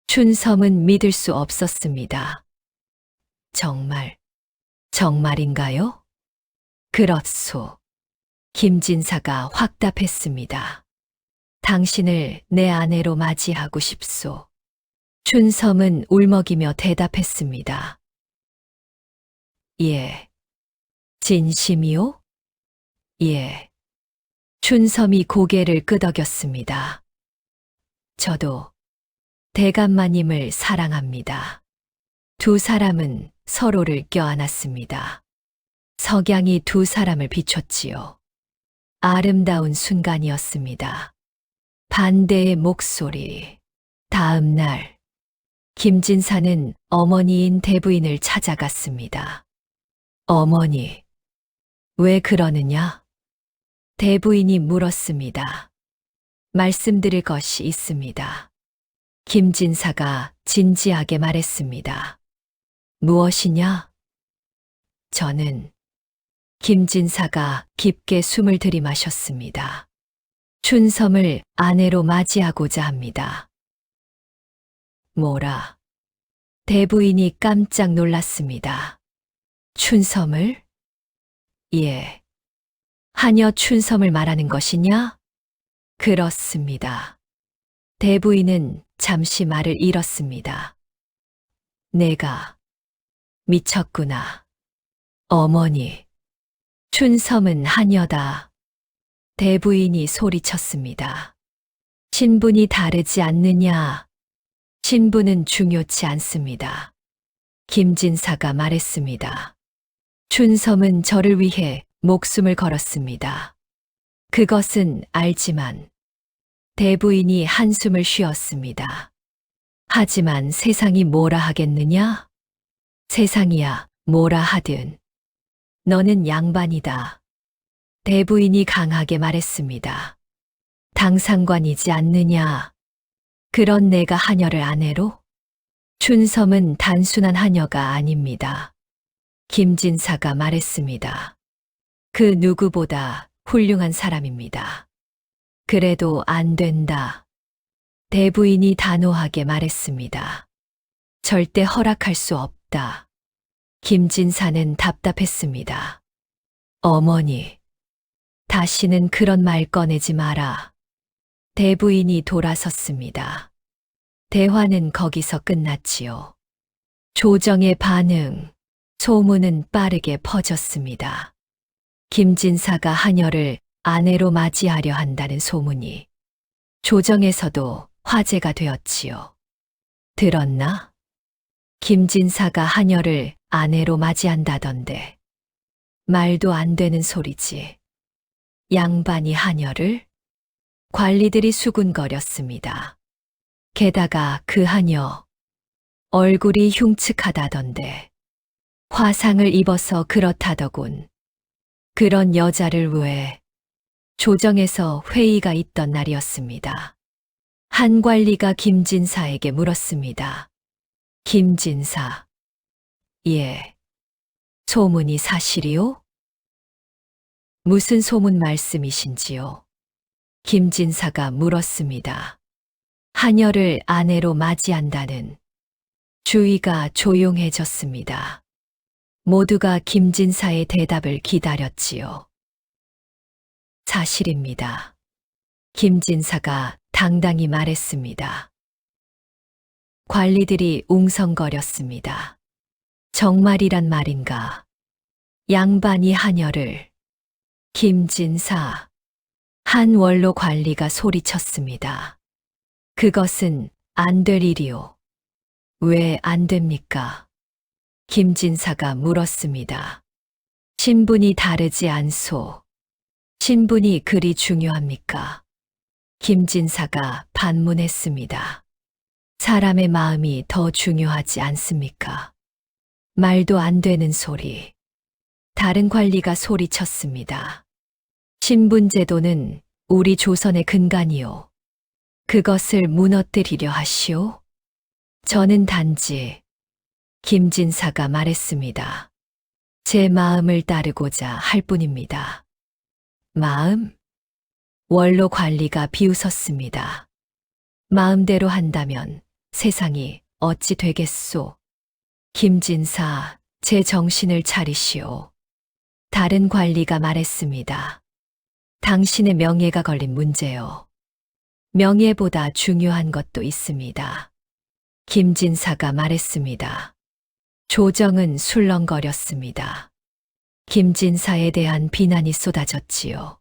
춘섬은 믿을 수 없었습니다. 정말인가요? 그렇소. 김진사가 확답했습니다. 당신을 내 아내로 맞이하고 싶소. 춘섬은 울먹이며 대답했습니다. 예. 진심이요? 예. 춘섬이 고개를 끄덕였습니다. 저도 대감마님을 사랑합니다. 두 사람은 서로를 껴안았습니다. 석양이 두 사람을 비췄지요. 아름다운 순간이었습니다. 반대의 목소리. 다음 날, 김진사는 어머니인 대부인을 찾아갔습니다. 어머니, 왜 그러느냐? 대부인이 물었습니다. 말씀드릴 것이 있습니다. 김진사가 진지하게 말했습니다. 무엇이냐? 저는 김진사가 깊게 숨을 들이마셨습니다. 춘섬을 아내로 맞이하고자 합니다. 뭐라? 대부인이 깜짝 놀랐습니다. 춘섬을? 예. 하녀 춘섬을 말하는 것이냐? 그렇습니다. 대부인은 잠시 말을 잃었습니다. 내가 미쳤구나. 어머니, 춘섬은 하녀다. 대부인이 소리쳤습니다. 신분이 다르지 않느냐? 신분은 중요치 않습니다. 김진사가 말했습니다. 춘섬은 저를 위해 목숨을 걸었습니다. 그것은 알지만 대부인이 한숨을 쉬었습니다. 하지만 세상이 뭐라 하겠느냐? 세상이야 뭐라 하든 너는 양반이다. 대부인이 강하게 말했습니다. 당상관이지 않느냐? 그런 내가 하녀를 아내로? 춘섬은 단순한 하녀가 아닙니다. 김진사가 말했습니다. 그 누구보다 훌륭한 사람입니다. 그래도 안 된다. 대부인이 단호하게 말했습니다. 절대 허락할 수 없다. 김진사는 답답했습니다. 어머니, 다시는 그런 말 꺼내지 마라. 대부인이 돌아섰습니다. 대화는 거기서 끝났지요. 조정의 반응, 소문은 빠르게 퍼졌습니다. 김진사가 하녀를 아내로 맞이하려 한다는 소문이 조정에서도 화제가 되었지요. 들었나? 김진사가 하녀를 아내로 맞이한다던데. 말도 안 되는 소리지. 양반이 하녀를? 관리들이 수군거렸습니다. 게다가 그 하녀, 얼굴이 흉측하다던데. 화상을 입어서 그렇다더군. 그런 여자를 왜? 조정에서 회의가 있던 날이었습니다. 한 관리가 김진사에게 물었습니다. 김진사. 예. 소문이 사실이요? 무슨 소문 말씀이신지요? 김진사가 물었습니다. 하녀를 아내로 맞이한다는. 주위가 조용해졌습니다. 모두가 김진사의 대답을 기다렸지요. 사실입니다. 김진사가 당당히 말했습니다. 관리들이 웅성거렸습니다. 정말이란 말인가? 양반이 하녀를. 김진사. 한 원로 관리가 소리쳤습니다. 그것은 안 될 일이오. 왜 안 됩니까? 김진사가 물었습니다. 신분이 다르지 않소. 신분이 그리 중요합니까? 김진사가 반문했습니다. 사람의 마음이 더 중요하지 않습니까? 말도 안 되는 소리. 다른 관리가 소리쳤습니다. 신분제도는 우리 조선의 근간이요. 그것을 무너뜨리려 하시오? 저는 단지 김진사가 말했습니다. 제 마음을 따르고자 할 뿐입니다. 마음? 원로 관리가 비웃었습니다. 마음대로 한다면 세상이 어찌 되겠소? 김진사, 제 정신을 차리시오. 다른 관리가 말했습니다. 당신의 명예가 걸린 문제요. 명예보다 중요한 것도 있습니다. 김진사가 말했습니다. 조정은 술렁거렸습니다. 김진사에 대한 비난이 쏟아졌지요.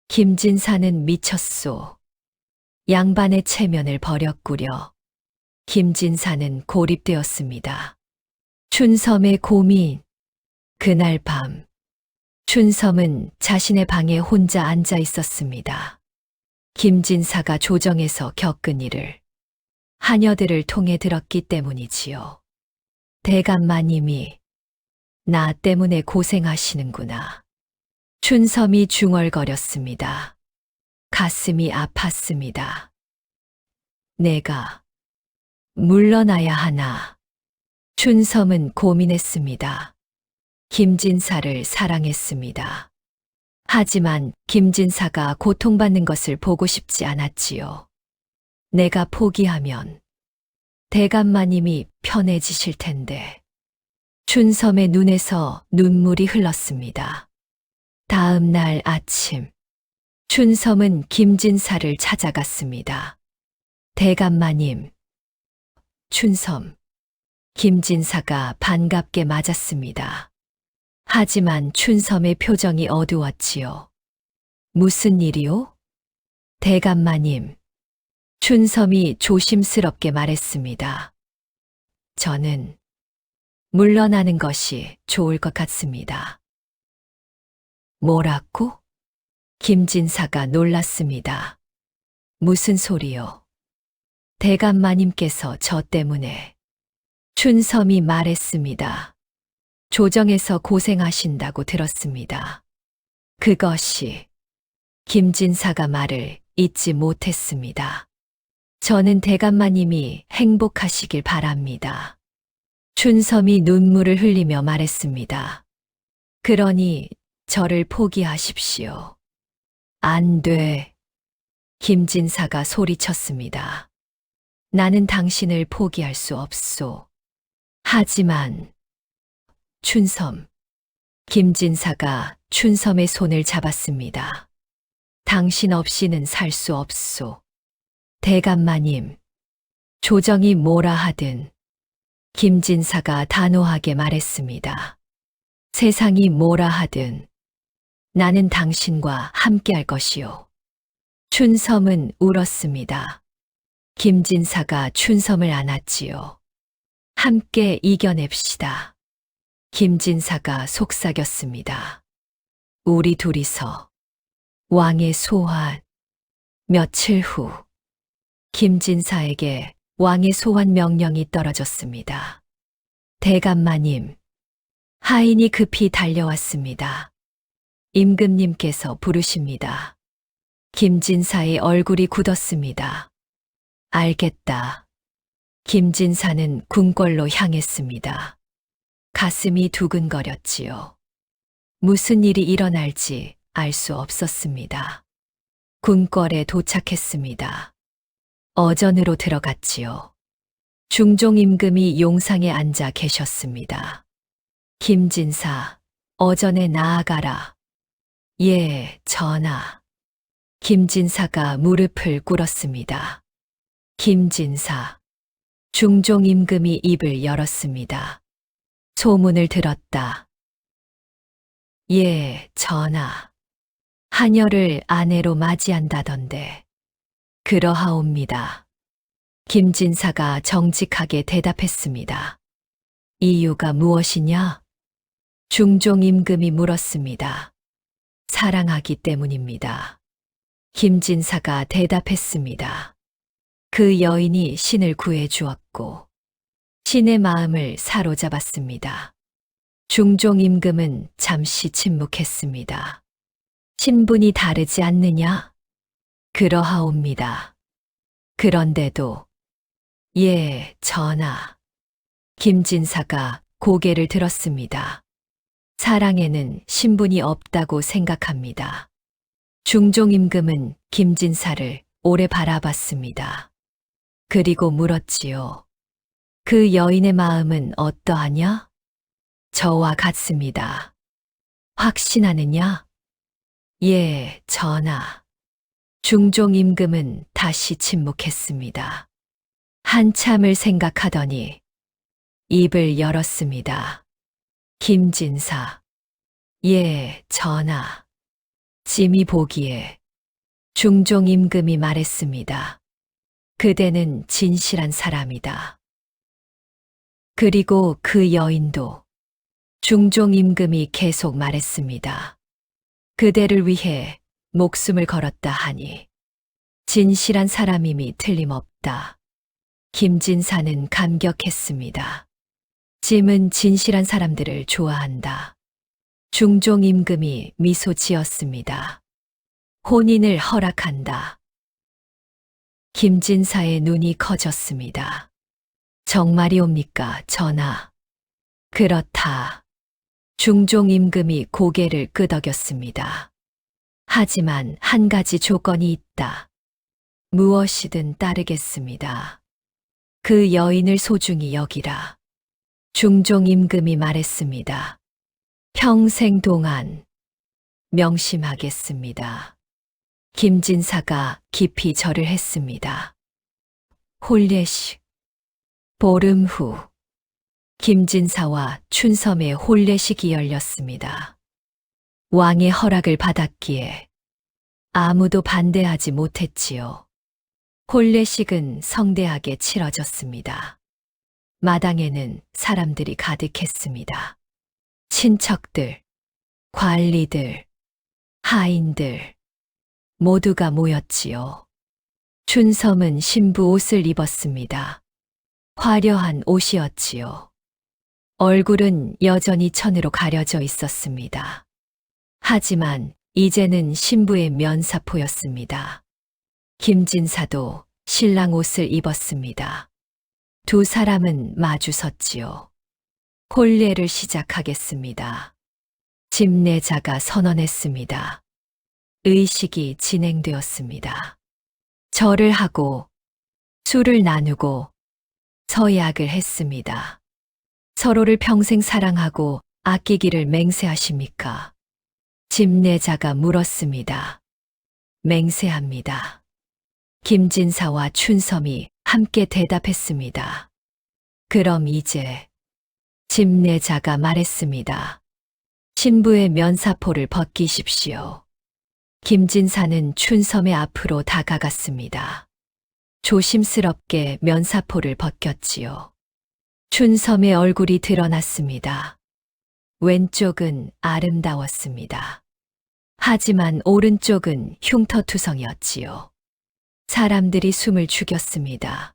김진사는 미쳤소. 양반의 체면을 버렸구려. 김진사는 고립되었습니다. 춘섬의 고민. 그날 밤, 춘섬은 자신의 방에 혼자 앉아 있었습니다. 김진사가 조정에서 겪은 일을 하녀들을 통해 들었기 때문이지요. 대감마님이 나 때문에 고생하시는구나. 춘섬이 중얼거렸습니다. 가슴이 아팠습니다. 내가 물러나야 하나. 춘섬은 고민했습니다. 김진사를 사랑했습니다. 하지만 김진사가 고통받는 것을 보고 싶지 않았지요. 내가 포기하면 대감마님이 편해지실 텐데. 춘섬의 눈에서 눈물이 흘렀습니다. 다음 날 아침, 춘섬은 김진사를 찾아갔습니다. 대감마님. 춘섬. 김진사가 반갑게 맞았습니다. 하지만 춘섬의 표정이 어두웠지요. 무슨 일이요? 대감마님. 춘섬이 조심스럽게 말했습니다. 저는 물러나는 것이 좋을 것 같습니다. 뭐라고? 김진사가 놀랐습니다. 무슨 소리요? 대감마님께서 저 때문에. 춘섬이 말했습니다. 조정에서 고생하신다고 들었습니다. 그것이. 김진사가 말을 잊지 못했습니다. 저는 대감마님이 행복하시길 바랍니다. 춘섬이 눈물을 흘리며 말했습니다. 그러니 저를 포기하십시오. 안 돼. 김진사가 소리쳤습니다. 나는 당신을 포기할 수 없소. 하지만 춘섬. 김진사가 춘섬의 손을 잡았습니다. 당신 없이는 살 수 없소. 대감마님. 조정이 뭐라 하든 김진사가 단호하게 말했습니다. 세상이 뭐라 하든 나는 당신과 함께할 것이요. 춘섬은 울었습니다. 김진사가 춘섬을 안았지요. 함께 이겨냅시다. 김진사가 속삭였습니다. 우리 둘이서 왕의 소환. 며칠 후 김진사에게 왕의 소환 명령이 떨어졌습니다. 대감마님. 하인이 급히 달려왔습니다. 임금님께서 부르십니다. 김진사의 얼굴이 굳었습니다. 알겠다. 김진사는 궁궐로 향했습니다. 가슴이 두근거렸지요. 무슨 일이 일어날지 알 수 없었습니다. 궁궐에 도착했습니다. 어전으로 들어갔지요. 중종 임금이 용상에 앉아 계셨습니다. 김진사, 어전에 나아가라. 예, 전하. 김진사가 무릎을 꿇었습니다. 김진사. 중종 임금이 입을 열었습니다. 소문을 들었다. 예, 전하. 하녀를 아내로 맞이한다던데. 그러하옵니다. 김진사가 정직하게 대답했습니다. 이유가 무엇이냐? 중종 임금이 물었습니다. 사랑하기 때문입니다. 김진사가 대답했습니다. 그 여인이 신을 구해 주었고 신의 마음을 사로잡았습니다. 중종 임금은 잠시 침묵했습니다. 신분이 다르지 않느냐? 그러하옵니다. 그런데도 예, 전하. 김진사가 고개를 들었습니다. 사랑에는 신분이 없다고 생각합니다. 중종 임금은 김진사를 오래 바라봤습니다. 그리고 물었지요. 그 여인의 마음은 어떠하냐? 저와 같습니다. 확신하느냐? 예, 전하. 중종 임금은 다시 침묵했습니다. 한참을 생각하더니 입을 열었습니다. 김진사. 예, 전하. 짐이 보기에 중종 임금이 말했습니다. 그대는 진실한 사람이다. 그리고 그 여인도 중종 임금이 계속 말했습니다. 그대를 위해 목숨을 걸었다 하니 진실한 사람임이 틀림없다. 김진사는 감격했습니다. 짐은 진실한 사람들을 좋아한다. 중종 임금이 미소 지었습니다. 혼인을 허락한다. 김진사의 눈이 커졌습니다. 정말이옵니까, 전하? 그렇다. 중종 임금이 고개를 끄덕였습니다. 하지만 한 가지 조건이 있다. 무엇이든 따르겠습니다. 그 여인을 소중히 여기라. 중종 임금이 말했습니다. 평생 동안 명심하겠습니다. 김진사가 깊이 절을 했습니다. 혼례식. 보름 후 김진사와 춘섬의 혼례식이 열렸습니다. 왕의 허락을 받았기에 아무도 반대하지 못했지요. 혼례식은 성대하게 치러졌습니다. 마당에는 사람들이 가득했습니다. 친척들, 관리들, 하인들 모두가 모였지요. 춘섬은 신부 옷을 입었습니다. 화려한 옷이었지요. 얼굴은 여전히 천으로 가려져 있었습니다. 하지만 이제는 신부의 면사포였습니다. 김진사도 신랑 옷을 입었습니다. 두 사람은 마주 섰지요. 혼례를 시작하겠습니다. 집례자가 선언했습니다. 의식이 진행되었습니다. 절을 하고 술을 나누고 서약을 했습니다. 서로를 평생 사랑하고 아끼기를 맹세하십니까? 집례자가 물었습니다. 맹세합니다. 김진사와 춘섬이 함께 대답했습니다. 그럼 이제 집례자가 말했습니다. 신부의 면사포를 벗기십시오. 김진사는 춘섬의 앞으로 다가갔습니다. 조심스럽게 면사포를 벗겼지요. 춘섬의 얼굴이 드러났습니다. 왼쪽은 아름다웠습니다. 하지만 오른쪽은 흉터투성이었지요. 사람들이 숨을 죽였습니다.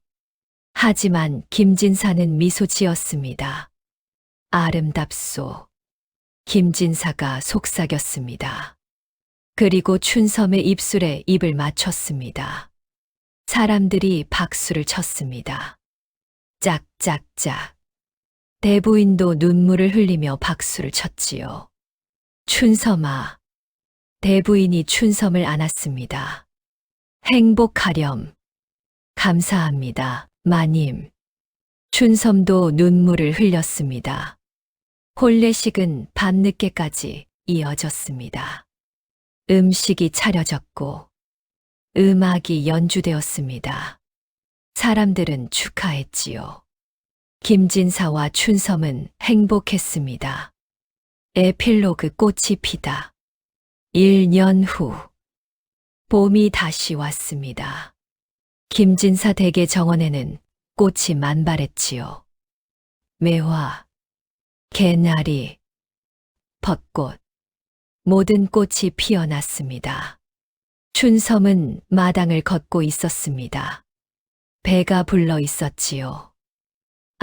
하지만 김진사는 미소 지었습니다. 아름답소. 김진사가 속삭였습니다. 그리고 춘섬의 입술에 입을 맞췄습니다. 사람들이 박수를 쳤습니다. 짝짝짝. 대부인도 눈물을 흘리며 박수를 쳤지요. 춘섬아. 대부인이 춘섬을 안았습니다. 행복하렴. 감사합니다, 마님. 춘섬도 눈물을 흘렸습니다. 혼례식은 밤늦게까지 이어졌습니다. 음식이 차려졌고 음악이 연주되었습니다. 사람들은 축하했지요. 김진사와 춘섬은 행복했습니다. 에필로그 꽃이 피다. 1년 후 봄이 다시 왔습니다. 김진사 댁의 정원에는 꽃이 만발했지요. 매화, 개나리, 벚꽃, 모든 꽃이 피어났습니다. 춘섬은 마당을 걷고 있었습니다. 배가 불러 있었지요.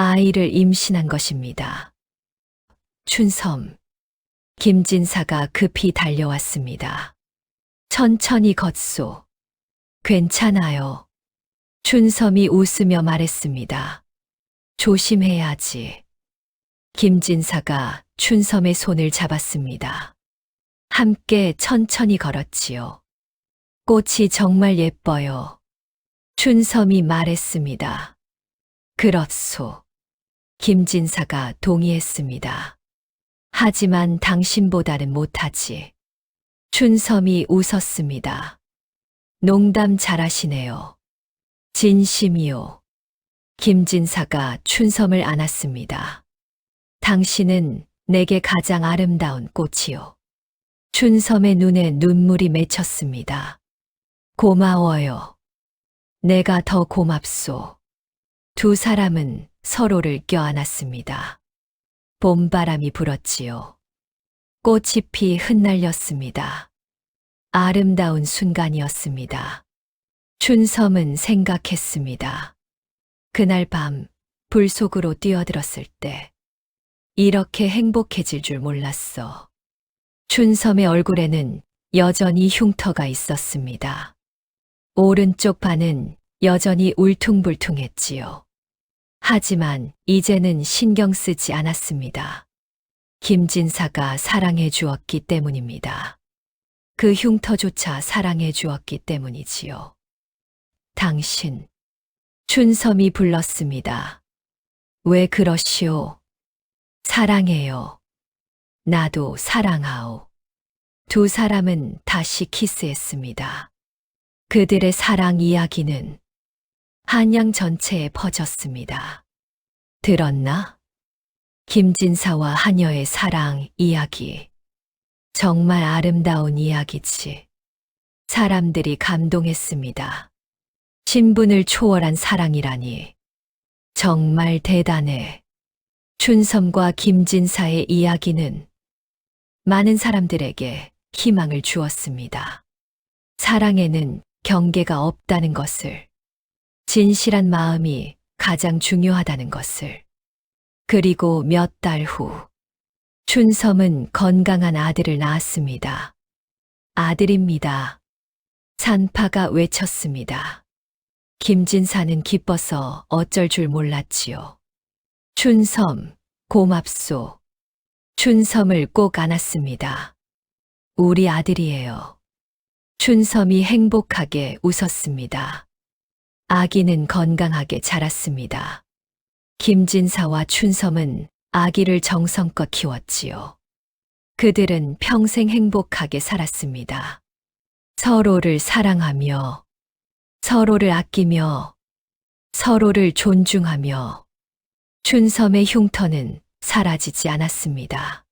아이를 임신한 것입니다. 춘섬. 김진사가 급히 달려왔습니다. 천천히 걷소. 괜찮아요. 춘섬이 웃으며 말했습니다. 조심해야지. 김진사가 춘섬의 손을 잡았습니다. 함께 천천히 걸었지요. 꽃이 정말 예뻐요. 춘섬이 말했습니다. 그렇소. 김진사가 동의했습니다. 하지만 당신보다는 못하지. 춘섬이 웃었습니다. 농담 잘하시네요. 진심이요. 김진사가 춘섬을 안았습니다. 당신은 내게 가장 아름다운 꽃이요. 춘섬의 눈에 눈물이 맺혔습니다. 고마워요. 내가 더 고맙소. 두 사람은 서로를 껴안았습니다. 봄바람이 불었지요. 꽃잎이 흩날렸습니다. 아름다운 순간이었습니다. 춘섬은 생각했습니다. 그날 밤 불 속으로 뛰어들었을 때 이렇게 행복해질 줄 몰랐어. 춘섬의 얼굴에는 여전히 흉터가 있었습니다. 오른쪽 반은 여전히 울퉁불퉁했지요. 하지만 이제는 신경 쓰지 않았습니다. 김진사가 사랑해 주었기 때문입니다. 그 흉터조차 사랑해 주었기 때문이지요. 당신, 춘섬이 불렀습니다. 왜 그러시오? 사랑해요. 나도 사랑하오. 두 사람은 다시 키스했습니다. 그들의 사랑 이야기는 한양 전체에 퍼졌습니다. 들었나? 김진사와 하녀의 사랑 이야기. 정말 아름다운 이야기지. 사람들이 감동했습니다. 신분을 초월한 사랑이라니. 정말 대단해. 춘섬과 김진사의 이야기는 많은 사람들에게 희망을 주었습니다. 사랑에는 경계가 없다는 것을, 진실한 마음이 가장 중요하다는 것을. 그리고 몇 달 후, 춘섬은 건강한 아들을 낳았습니다. 아들입니다. 산파가 외쳤습니다. 김진사는 기뻐서 어쩔 줄 몰랐지요. 춘섬, 고맙소. 춘섬을 꼭 안았습니다. 우리 아들이에요. 춘섬이 행복하게 웃었습니다. 아기는 건강하게 자랐습니다. 김진사와 춘섬은 아기를 정성껏 키웠지요. 그들은 평생 행복하게 살았습니다. 서로를 사랑하며, 서로를 아끼며, 서로를 존중하며, 춘섬의 흉터는 사라지지 않았습니다.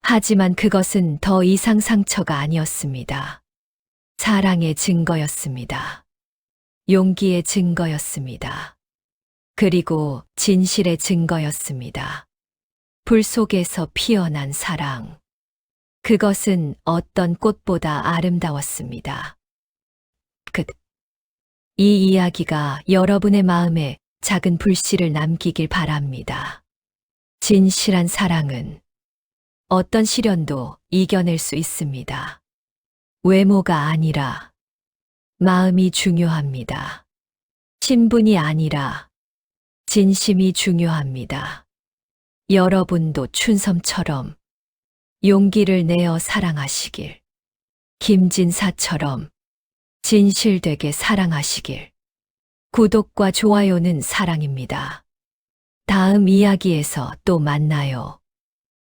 하지만 그것은 더 이상 상처가 아니었습니다. 사랑의 증거였습니다. 용기의 증거였습니다. 그리고 진실의 증거였습니다. 불 속에서 피어난 사랑. 그것은 어떤 꽃보다 아름다웠습니다. 이 이야기가 여러분의 마음에 작은 불씨를 남기길 바랍니다. 진실한 사랑은 어떤 시련도 이겨낼 수 있습니다. 외모가 아니라 마음이 중요합니다. 신분이 아니라 진심이 중요합니다. 여러분도 춘섬처럼 용기를 내어 사랑하시길, 김진사처럼 진실되게 사랑하시길. 구독과 좋아요는 사랑입니다. 다음 이야기에서 또 만나요.